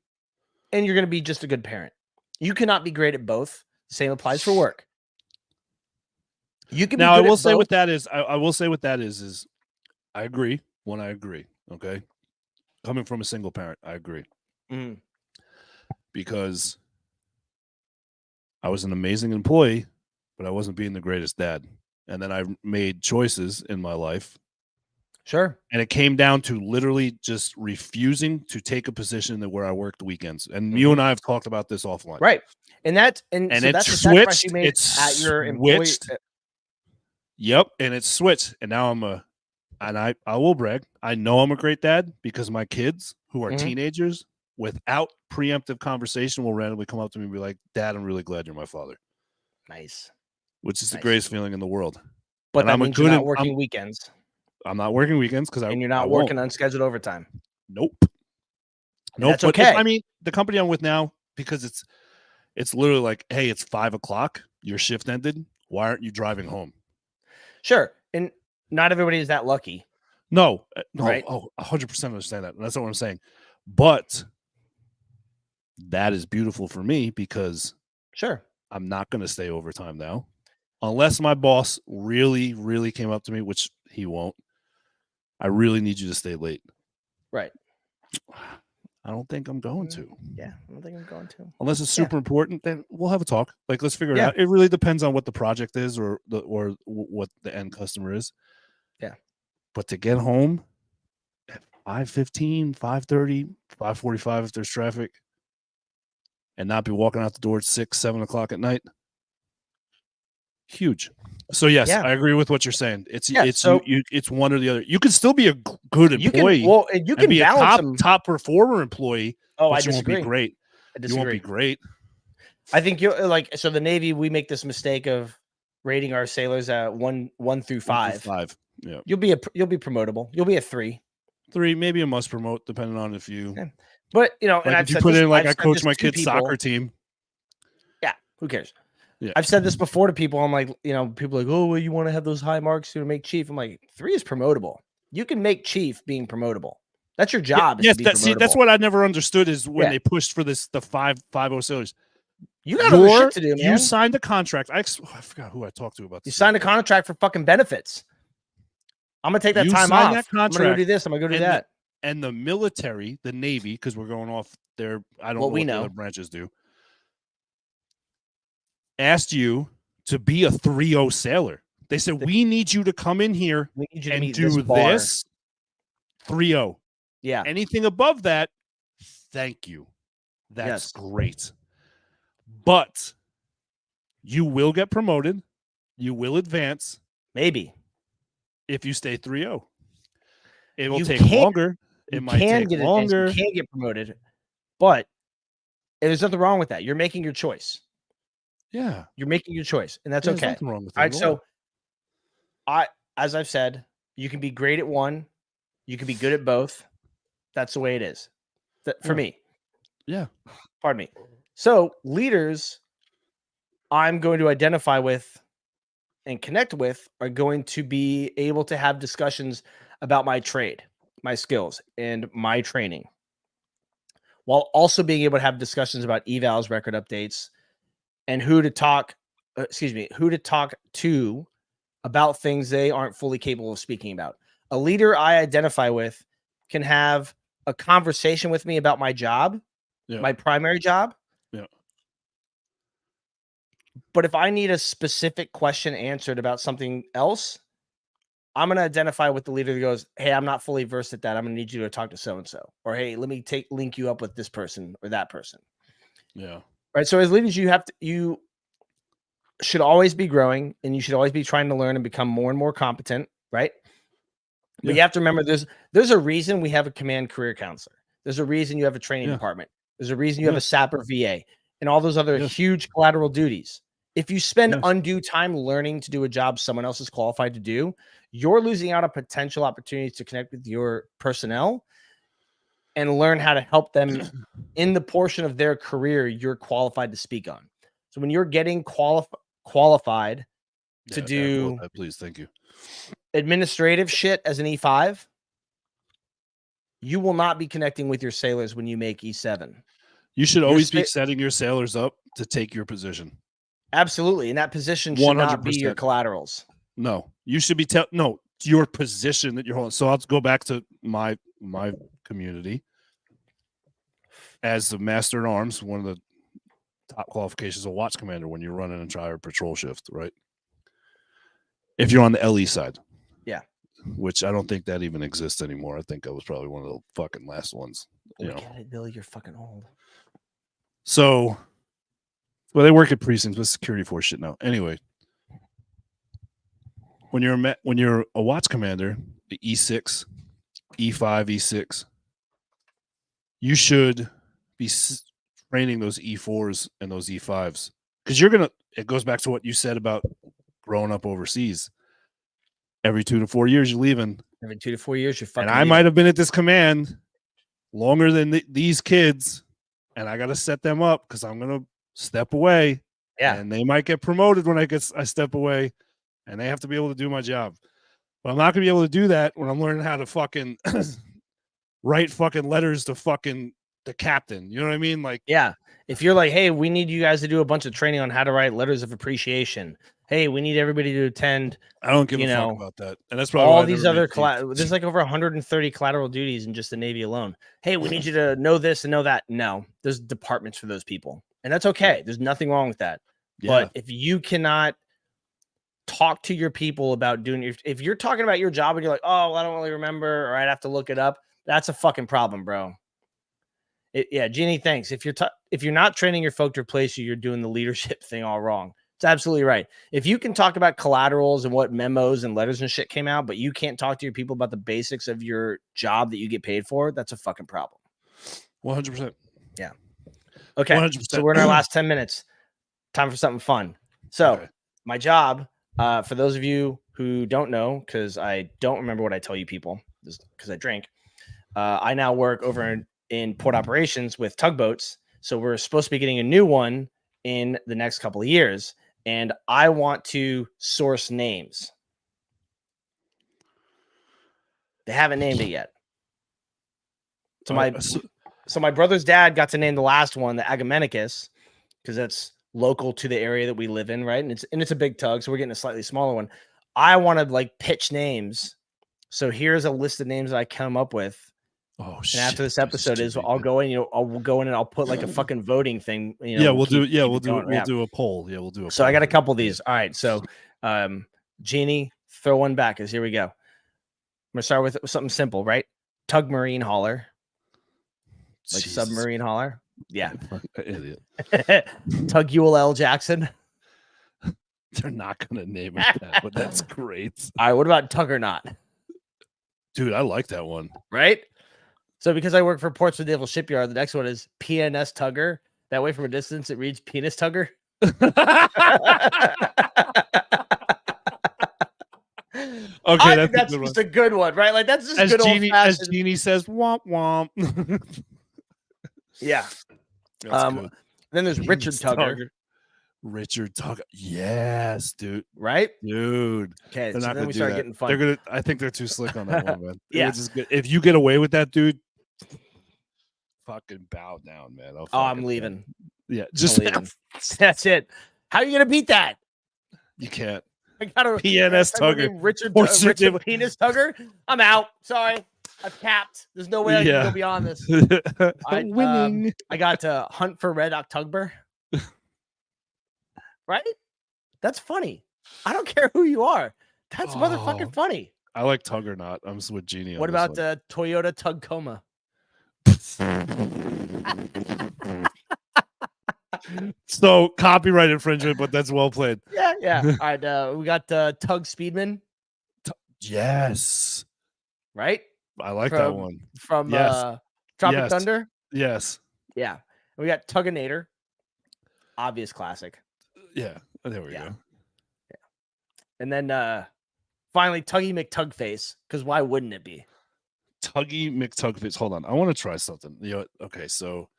and you're going to be just a good parent. You cannot be great at both. The same applies for work. You can. Now, I will say what that is. I will say what that is I agree. I agree. Okay. Coming from a single parent, I agree. Because I was an amazing employee, but I wasn't being the greatest dad. And then I made choices in my life. Sure. And it came down to literally just refusing to take a position where I worked weekends. And you and I have talked about this offline. Right. And so it's that's switched. You made at your employee. Yep. And it's switched. And now I will brag. I know I'm a great dad because my kids who are teenagers, without preemptive conversation, will randomly come up to me and be like, "Dad, I'm really glad you're my father." Nice. Which is the greatest feeling in the world. But that means you're not working weekends. I'm not working weekends and you're not working unscheduled overtime. Nope. That's okay. I mean, the company I'm with now, because it's literally like, hey, it's 5:00. Your shift ended. Why aren't you driving home? Sure. And not everybody is that lucky. No, right? 100% understand that. That's not what I'm saying. But that is beautiful for me because Sure. I'm not going to stay overtime now. Unless my boss really, really came up to me, which he won't. I really need you to stay late. Right. I don't think I'm going to. Yeah, I don't think I'm going to. Unless it's super important, then we'll have a talk. Like, let's figure it Yeah. out. It really depends on what the project is or what the end customer is. Yeah. But to get home at 5:15, 5:30, 5:45 if there's traffic, and not be walking out the door at 6, 7 o'clock at night, huge. So yes, Yeah. I agree with what you're saying. It's so it's one or the other. You can still be a good employee. You can be balance a top performer employee. Oh, but I you won't disagree. be great. I disagree. You won't be great. I think you're like, so the Navy, we make this mistake of rating our sailors at 1 through 5. 5. Yeah. You'll be promotable. You'll be a 3. 3, maybe a must promote, depending on if you. Okay. But and like I've if you said put this, in like I've I coach my kids' kid's soccer team. Yeah, who cares? Yeah. I've said this before to people. I'm like, people are like, oh, well, you want to have those high marks to make chief. I'm like, 3 is promotable. You can make chief being promotable. That's your job. Yes, that's what I never understood is when they pushed for the 5.0 sailors. You got other shit to do, man. You signed a contract. I forgot who I talked to about this. You signed a contract for fucking benefits. I'm gonna take that time off. I'm gonna go do this. I'm gonna go do that. And the military, the Navy, because we're going off their, I don't know what the other branches do, asked you to be a 3.0 sailor. They said, we need you to come in here and do this 3.0. Yeah. Anything above that, thank you. That's great. But you will get promoted. You will advance. Maybe. If you stay 3.0. It will take longer. It might take longer. You can get promoted. But there's nothing wrong with that. You're making your choice. Yeah. You're making your choice. And that's There's okay. nothing wrong with that. All right. So as I've said, you can be great at one. You can be good at both. That's the way it is. For me. Yeah. Pardon me. So leaders I'm going to identify with and connect with are going to be able to have discussions about my trade, my skills, and my training, while also being able to have discussions about evals, record updates, and who to talk to about things they aren't fully capable of speaking about. A leader I identify with can have a conversation with me about my job, my primary job. Yeah. But if I need a specific question answered about something else, I'm going to identify with the leader that goes, hey, I'm not fully versed at that. I'm going to need you to talk to so-and-so. Or, hey, let me link you up with this person or that person. Yeah. Right. So as leaders, you should always be growing and you should always be trying to learn and become more and more competent. Right. But you have to remember there's a reason we have a command career counselor. There's a reason you have a training department. There's a reason you have a SAP or VA and all those other huge collateral duties. If you spend undue time learning to do a job someone else is qualified to do, you're losing out on potential opportunities to connect with your personnel and learn how to help them in the portion of their career you're qualified to speak on. So when you're getting qualified to do please, thank you, administrative shit as an E5, you will not be connecting with your sailors when you make E7. You should always be setting your sailors up to take your position. Absolutely. And that position should not be your collaterals. No, you should be your position that you're holding. So I'll go back to my community. As the master at arms, one of the top qualifications of watch commander when you're running a tri or patrol shift, right? If you're on the LE side. Yeah. Which I don't think that even exists anymore. I think I was probably one of the fucking last ones. Billy, you're fucking old. So, well, they work at precincts with security force shit now. Anyway, when you're a watch commander, the E6, E5, E6, you should be training those E4s and those E5s because it goes back to what you said about growing up overseas. Every 2 to 4 years, you're leaving. Every 2 to 4 years, you're fucking And I might have been at this command longer than these kids, and I got to set them up because I'm going to step away. Yeah. And they might get promoted when I step away, and they have to be able to do my job. But I'm not gonna be able to do that when I'm learning how to fucking write fucking letters to fucking the captain. You know what I mean? Like, yeah. If you're like, hey, we need you guys to do a bunch of training on how to write letters of appreciation. Hey, we need everybody to attend. I don't give You a fuck know, about that. And that's probably why all I never these made other chief. there's like over 130 collateral duties in just the Navy alone. Hey, we need you to know this and know that. No, there's departments for those people, and that's okay. Yeah. There's nothing wrong with that. Yeah. But if you cannot talk to your people about doing if you're talking about your job and you're like, oh, well, I don't really remember, or I'd have to look it up, that's a fucking problem, bro. Yeah, Jeannie, thanks. If you're not training your folk to replace you, you're doing the leadership thing all wrong. It's absolutely right. If you can talk about collaterals and what memos and letters and shit came out, but you can't talk to your people about the basics of your job that you get paid for, that's a fucking problem. 100%. Yeah. Okay. 100%. So we're in our last 10 minutes. Time for something fun. So my job, for those of you who don't know, because I don't remember what I tell you people, because I drink, I now work over in port operations with tugboats. So we're supposed to be getting a new one in the next couple of years. And I want to source names. They haven't named it yet. So my brother's dad got to name the last one the Agamenicus, because that's local to the area that we live in, right? And it's a big tug, so we're getting a slightly smaller one. I want to like pitch names. So here's a list of names that I come up with. Oh and shit! after this episode I'll go in, I'll go in and I'll put like a fucking voting thing. We'll do a poll. Yeah, we'll do a So poll. I got a couple of these. All right. So Jeannie, throw one back, because here we go. I'm gonna start with something simple, right? Tug marine hauler. Like Jesus. Submarine hauler. Yeah. Idiot. Tug Ewell L. Jackson. They're not gonna name it that, but that's great. All right, what about Tug or Not? Dude, I like that one. Right? So because I work for Portsmouth Naval Shipyard, the next one is PNS Tugger. That way from a distance, it reads Penis Tugger. Okay, that's just a good one, right? Like that's just as good Jeannie, as Jeannie says, womp womp. Yeah. Then there's Richard Tugger. Richard Tugger. Yes, dude. Right? Dude. Okay, so then we start getting fun. I think they're too slick on that one, man. Yeah. If you get away with that, dude, fucking bow down, man. I'm leaving. Yeah, just leaving. That's it. How are you gonna beat that? You can't. I got a PNS Tugger. Richard Penis Tugger. I'm out. Sorry. I've capped. There's no way I can go beyond this. Winning. I got to Hunt for Red October. Right? That's funny. I don't care who you are. That's motherfucking funny. I like Tug or Not. I'm with Jeannie. What about the Toyota Tugcoma? So copyright infringement, but that's well played. Yeah. All right. We got Tug Speedman. Yes. Right? I like that one. From Tropic Thunder. Yes. Yeah. We got Tugginator. Obvious classic. Yeah. There we go. Yeah. And then finally Tuggy McTugface, because why wouldn't it be? Tuggy McTugface. Hold on. I want to try something. Okay, so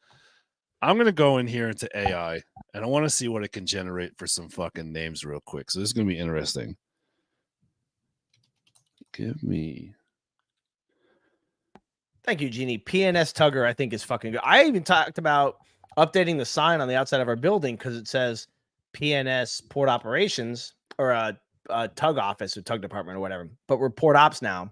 I'm gonna go in here into AI and I want to see what it can generate for some fucking names real quick. So this is gonna be interesting. Give me. Thank you, Jeannie. PNS Tugger, I think, is fucking good. I even talked about updating the sign on the outside of our building because it says PNS Port Operations, or a tug office or tug department or whatever. But we're Port Ops now.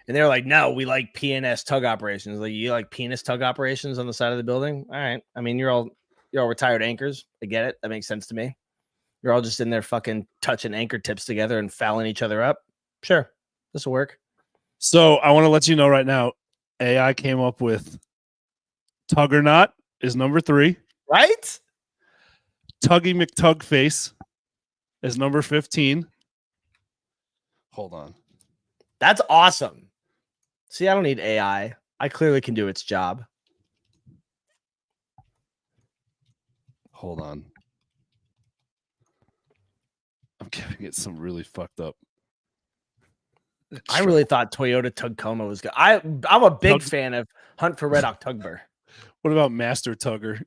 And they're like, no, we like PNS Tug Operations. Like, you like penis tug operations on the side of the building? All right. I mean, you're all retired anchors. I get it. That makes sense to me. You're all just in there fucking touching anchor tips together and fouling each other up. Sure. This will work. So I want to let you know right now, AI came up with Tug or Not is number 3. Right? Tuggy McTugface is number 15. Hold on. That's awesome. See, I don't need AI. I clearly can do its job. Hold on. I'm giving it some really fucked up. I really thought Toyota Tugcoma was good. I'm a big fan of Hunt for Red October. What about Master Tugger?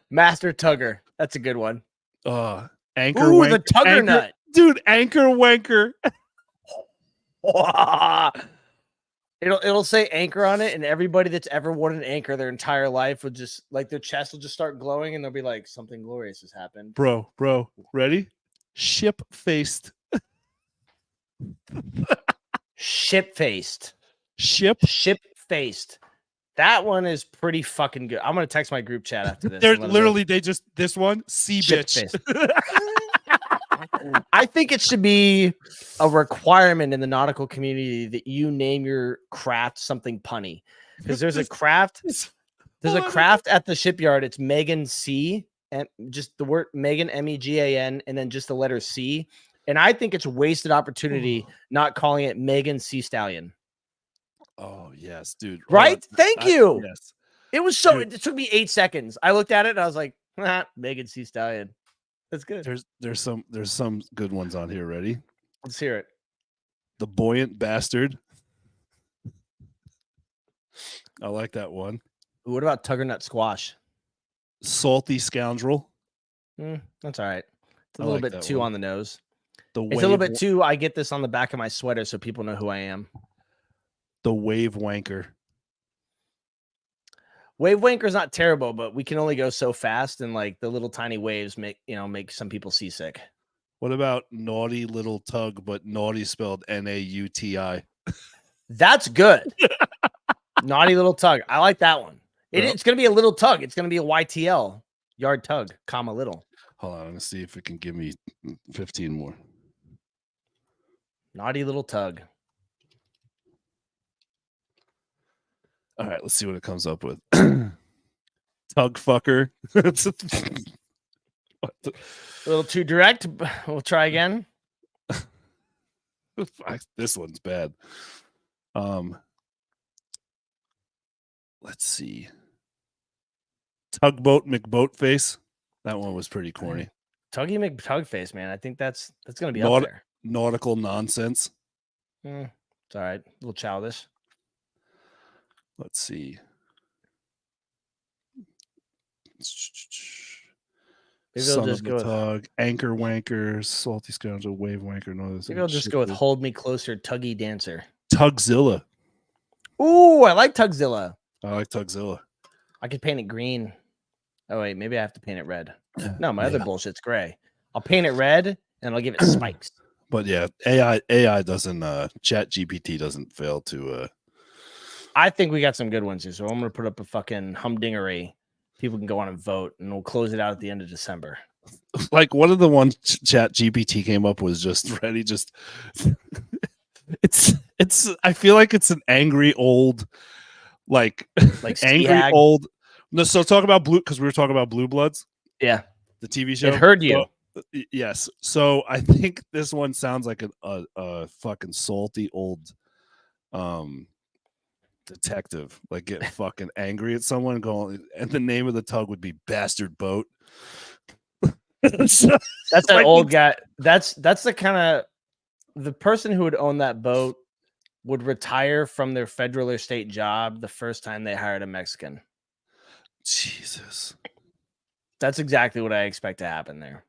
Master Tugger. That's a good one. Anchor Ooh, wank, the tugger anchor, nut. dude. Anchor wanker. It'll say anchor on it, and everybody that's ever worn an anchor their entire life would just like their chest will just start glowing, and they'll be like, something glorious has happened. Bro, ready? Ship faced. Ship faced. Ship. That one is pretty fucking good. I'm gonna text my group chat after this. They're literally this one sea bitch. I think it should be a requirement in the nautical community that you name your craft something punny, because there's a craft at the shipyard. It's Megan C, and just the word Megan, MEGAN, and then just the letter C. And I think it's a wasted opportunity not calling it Megan C Stallion. Oh yes, dude. Right? Thank you. Yes. It was so. Dude. It took me 8 seconds. I looked at it and I was like, Megan C Stallion. That's good. There's some good ones on here. Ready? Let's hear it. The buoyant bastard. I like that one. What about Tuggernut Squash? Salty scoundrel. That's all right. It's a little bit too on the nose. It's a little bit too. I get this on the back of my sweater so people know who I am. The wave wanker. Wave wanker's not terrible, but we can only go so fast, and like the little tiny waves make some people seasick. What about naughty little tug, but naughty spelled NAUTI? That's good. Naughty little tug. I like that one. It's going to be a little tug. It's going to be a YTL, yard tug, comma little. Hold on. I'm going to see if it can give me 15 more. Naughty little tug. All right. Let's see what it comes up with. Tug fucker. A little too direct. We'll try again. This one's bad. Let's see. Tugboat McBoatface. That one was pretty corny. Tuggy McTugface, man. I think that's gonna be up there. Nautical nonsense. It's all right. A little childish. Let's see. Maybe they'll just go with anchor wanker, salty scoundrel, wave wanker. No, maybe I'll just go with hold me closer, tuggy dancer. Tugzilla. Ooh, I like Tugzilla. I like Tugzilla. I could paint it green. Oh wait, maybe I have to paint it red. No, my other bullshit's gray. I'll paint it red and I'll give it spikes. But yeah, AI doesn't Chat GPT doesn't fail to I think we got some good ones here. So I'm gonna put up a fucking humdingery. People can go on and vote, and we'll close it out at the end of December. Like one of the ones Chat GPT came up was just ready. Just it's. I feel like it's an angry old, like angry hag. Old. No, so talk about Blue because we were talking about Blue Bloods. Yeah, the TV show. It heard you. So, yes. So I think this one sounds like a fucking salty old, detective, like getting fucking angry at someone, going, and the name of the tug would be Bastard Boat. That's an like, old guy. That's the kind of the person who would own that boat would retire from their federal or state job the first time they hired a Mexican. Jesus. That's exactly what I expect to happen there.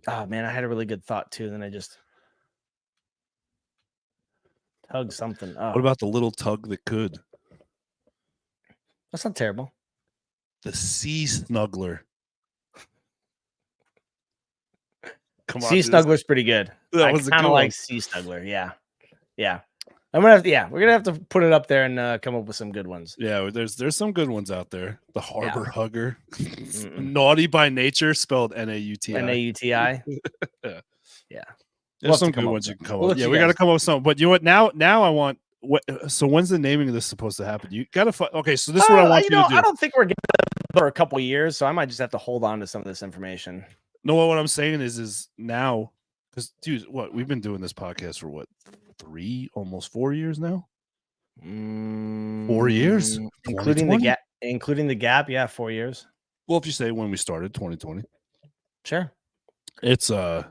Oh man, I had a really good thought too. Then I just tug something. Oh. What about the little tug that could? That's not terrible. The Sea Snuggler. Come on, Sea Snuggler's pretty good. That was kind of like Sea Snuggler. Yeah. I'm gonna have we're gonna have to put it up there and come up with some good ones. Yeah, there's some good ones out there. The Harbor Hugger. Naughty by nature, spelled NAUTI. NAUTI. Yeah. There's some good ones you can come up with. Yeah, we got to come up with some. But you know what? Now I want. So when's the naming of this supposed to happen? You got to. Okay, so this is what I want you to do. I don't think we're getting for a couple of years, so I might just have to hold on to some of this information. No, what I'm saying is now, because dude, what we've been doing this podcast for what, almost 4 years now. 4 years, including the gap. Including the gap, yeah, 4 years. Well, if you say when we started, 2020. Sure. It's so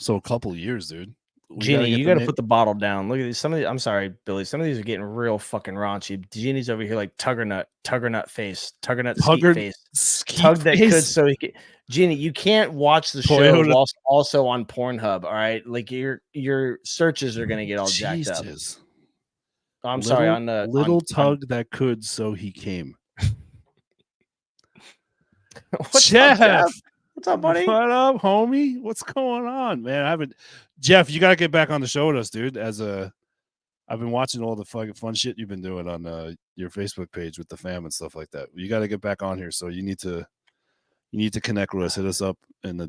a couple of years, dude. Jeannie, you got to put the bottle down. Look at these. Some of these, I'm sorry, Billy. Some of these are getting real fucking raunchy. Jeannie's over here like tugger nut face, skeet face, tug that could. So he could, Jeannie, you can't watch the show whilst also on Pornhub. All right, like your searches are gonna get all jacked up. Oh, I'm sorry. On the tug that could, so he came. What's Jeff? Up, Jeff? What's up, buddy? What up, homie? What's going on, man? Jeff, you gotta get back on the show with us, dude. I've been watching all the fucking fun shit you've been doing on your Facebook page with the fam and stuff like that. You got to get back on here, so you need to connect with us. Hit us up and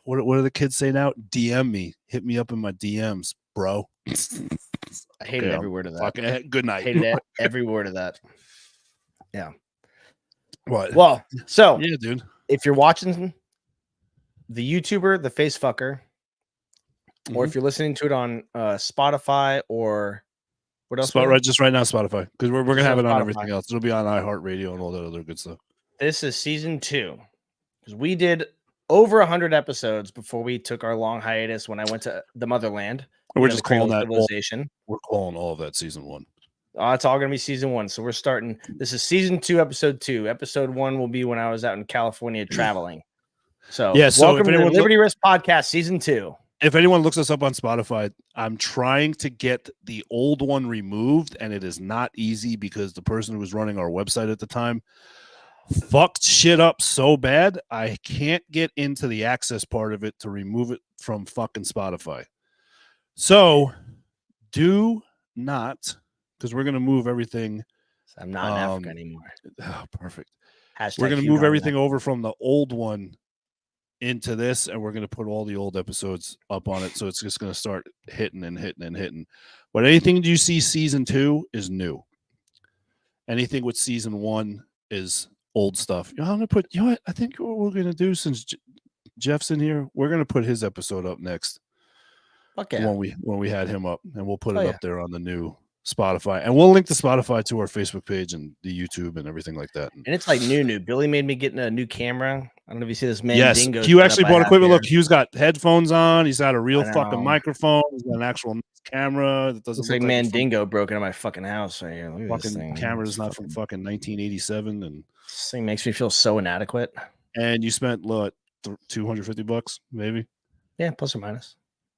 what do the kids say now? DM me, hit me up in my DMs, bro. I hated every word of that. Good night. Hated every word of that. Yeah. What? Well, so yeah, dude. If you're watching the YouTuber, the face fucker, or if you're listening to it on Spotify or what else? Just right now, Spotify, because we're gonna have it on everything else. It'll be on iHeartRadio and all that other good stuff. This is season 2 because we did over 100 episodes before we took our long hiatus when I went to the motherland. We're just calling that civilization. We're calling all of that season 1. It's all gonna be season 1. So we're starting. This is season 2, episode 2. Episode 1 will be when I was out in California traveling. So yeah. So welcome to the Liberty Risk Podcast, season 2. If anyone looks us up on Spotify, I'm trying to get the old one removed, and it is not easy because the person who was running our website at the time fucked shit up so bad, I can't get into the access part of it to remove it from fucking Spotify. So do not, because we're going to move everything. I'm not in Africa anymore. Oh, perfect. Hashtag we're going to move everything over from the old one into this, and we're going to put all the old episodes up on it, so it's just going to start hitting and hitting and hitting. But anything you see season 2 is new. Anything with season 1 is old stuff. I'm going to put, you know what I think what we're going to do, since Jeff's in here, we're going to put his episode up next. Okay. When we had him up, and we'll put it up there on the new Spotify, and we'll link the Spotify to our Facebook page and the YouTube and everything like that. And it's like new. Billy made me get a new camera. I don't know if you see this man. Yes, Hugh actually bought equipment. Look, Hugh's got headphones on. He's got a real fucking microphone. He's got an actual camera that doesn't look like Mandingo broke into my fucking house right here. Look at fucking this thing. Camera's not from fucking 1987, and this thing makes me feel so inadequate. And you spent what, $250 maybe? Yeah, plus or minus.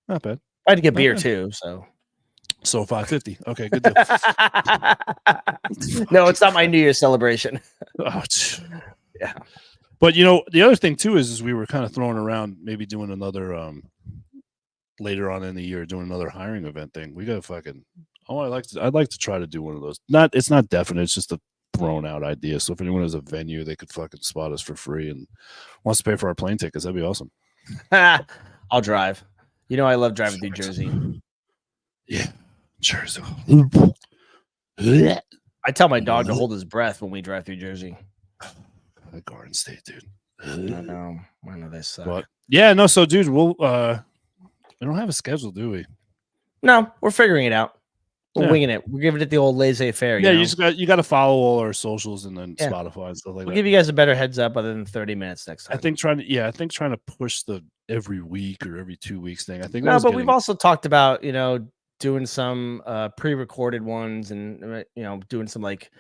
Not bad. I had to get beer too, so $550. Okay, good deal. No, it's not my New Year's celebration. Oh, yeah. But the other thing too is we were kind of throwing around maybe doing another later on in the year, doing another hiring event thing. We got to fucking I'd like to try to do one of those. It's not definite, it's just a thrown out idea. So if anyone has a venue, they could fucking spot us for free and wants to pay for our plane tickets, that'd be awesome. I'll drive. I love driving through Jersey. Yeah. Jersey. I tell my dog to hold his breath when we drive through Jersey. The Garden State, dude. I know they suck. But yeah, no. So, dude, we don't have a schedule, do we? No, we're figuring it out. We're winging it. We're giving it the old laissez-faire. Yeah, you got to follow all our socials and then Spotify and stuff like that. We'll give you guys a better heads up other than 30 minutes next time. I think trying to push the every week or every 2 weeks thing. I think we've also talked about doing some pre-recorded ones and doing some like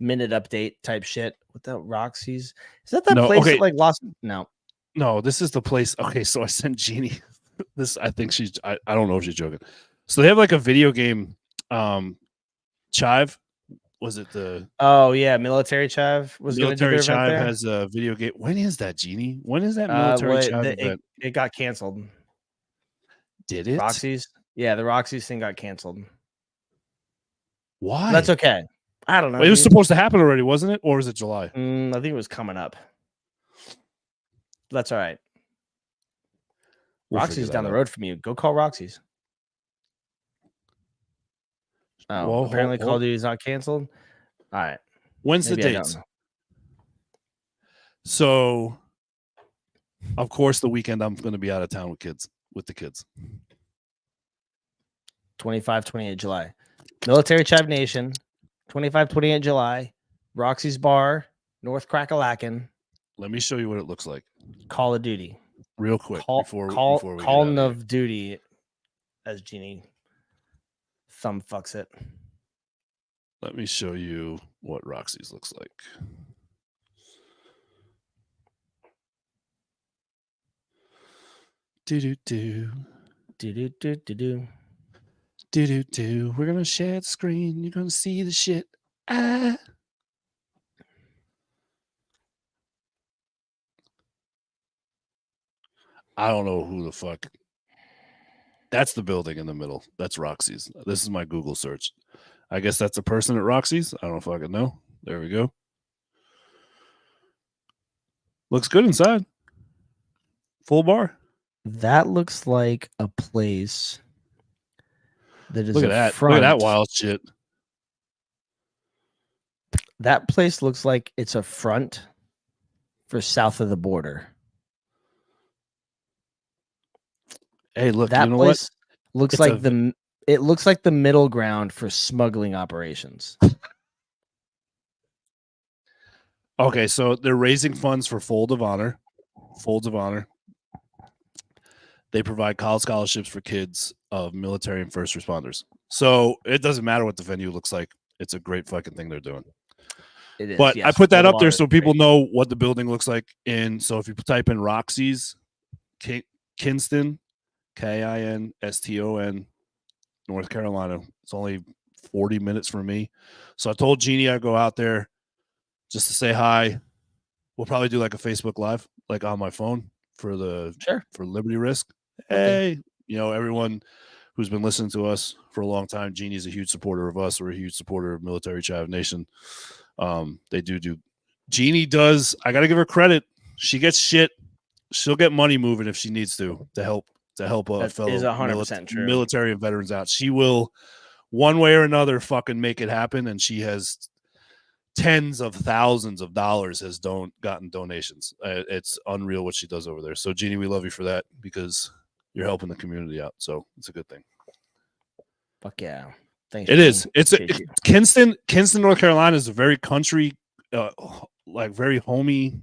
minute update type shit without Roxy's. Is that place that like lost? No, this is the place. Okay, so I sent Jeannie this. I think I don't know if she's joking. So they have like a video game Chive. Was it the military Chive? Military Chive has a video game. When is that, Jeannie? When is that military Chive event? It got canceled. Did it? Roxy's? Yeah, the Roxy's thing got canceled. Why? That's okay. I don't know. It was supposed to happen already, wasn't it? Or was it July? I think it was coming up. That's all right. Roxy's down the road from you. Go call Roxy's. Oh, apparently Call of Duty is not canceled. All right. When's the dates? So, of course, the weekend I'm going to be out of town with the kids. 25, 28 July. Military Chive Nation. 25, 28 July. Roxy's Bar, North Crackalacken. Let me show you what it looks like. Call of Duty. Real quick. Call of Duty. as Jeannie thumb fucks it. Let me show you what Roxy's looks like. Do-do-do. Do-do-do-do-do. Do-do-do. We're going to share the screen. You're going to see the shit. Ah. I don't know who the fuck. That's the building in the middle. That's Roxy's. This is my Google search. I guess that's a person at Roxy's. I don't fucking know. There we go. Looks good inside. Full bar. That looks like a place that is Look at a that. front. Look at that wild shit. That place looks like it's a front for south of the border. Hey, look, that you know place what? Looks It's like it looks like the middle ground for smuggling operations. Okay, so they're raising funds for Folds of Honor. They provide college scholarships for kids of military and first responders. So it doesn't matter what the venue looks like. It's a great fucking thing they're doing. It is. But yes, I put that Folds of up there Honor so is people great. know what the building looks like. And so if you type in Roxy's, Kinston, Kinston, North Carolina, it's only 40 minutes from me. So I told Jeannie I'd go out there just to say hi. We'll probably do like a Facebook Live, like on my phone for Liberty Risk. Hey, everyone who's been listening to us for a long time, Jeannie's a huge supporter of us. We're a huge supporter of Military Child Nation. They do. Jeannie does. I got to give her credit. She gets shit. She'll get money moving if she needs to help a fellow 100% true. military and veterans out. She will, one way or another, fucking make it happen. And she has tens of thousands of dollars has gotten donations. It's unreal what she does over there. So Jeannie, we love you for that because you're helping the community out. So it's a good thing. Fuck yeah. Thanks. It is. It's Kinston, North Carolina is a very country, like very homey,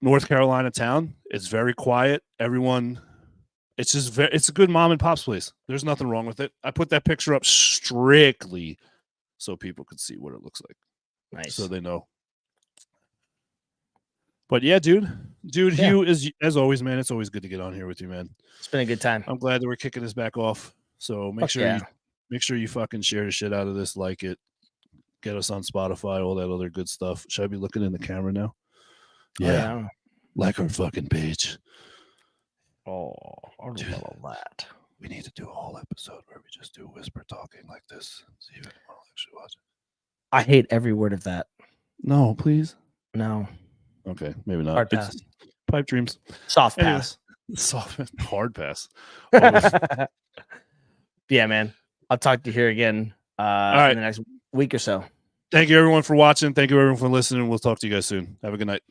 North Carolina town. It's very quiet. Everyone, it's just it's a good mom and pop's place. There's nothing wrong with it. I put that picture up strictly so people could see what it looks like. Nice. So they know. But yeah, dude, yeah. Hugh, is as always, man. It's always good to get on here with you, man. It's been a good time. I'm glad that we're kicking this back off. So make sure you fucking share the shit out of this, like it, get us on Spotify, all that other good stuff. Should I be looking in the camera now? Yeah. Like our fucking page. Oh, I don't know about that. We need to do a whole episode where we just do whisper talking like this. See if anyone will actually watch it. I hate every word of that. No, please. No. Okay, maybe not. Hard pass. Pipe dreams. Soft pass. Hard pass. Yeah, man. I'll talk to you here again in the next week or so. Thank you, everyone, for watching. Thank you, everyone, for listening. We'll talk to you guys soon. Have a good night.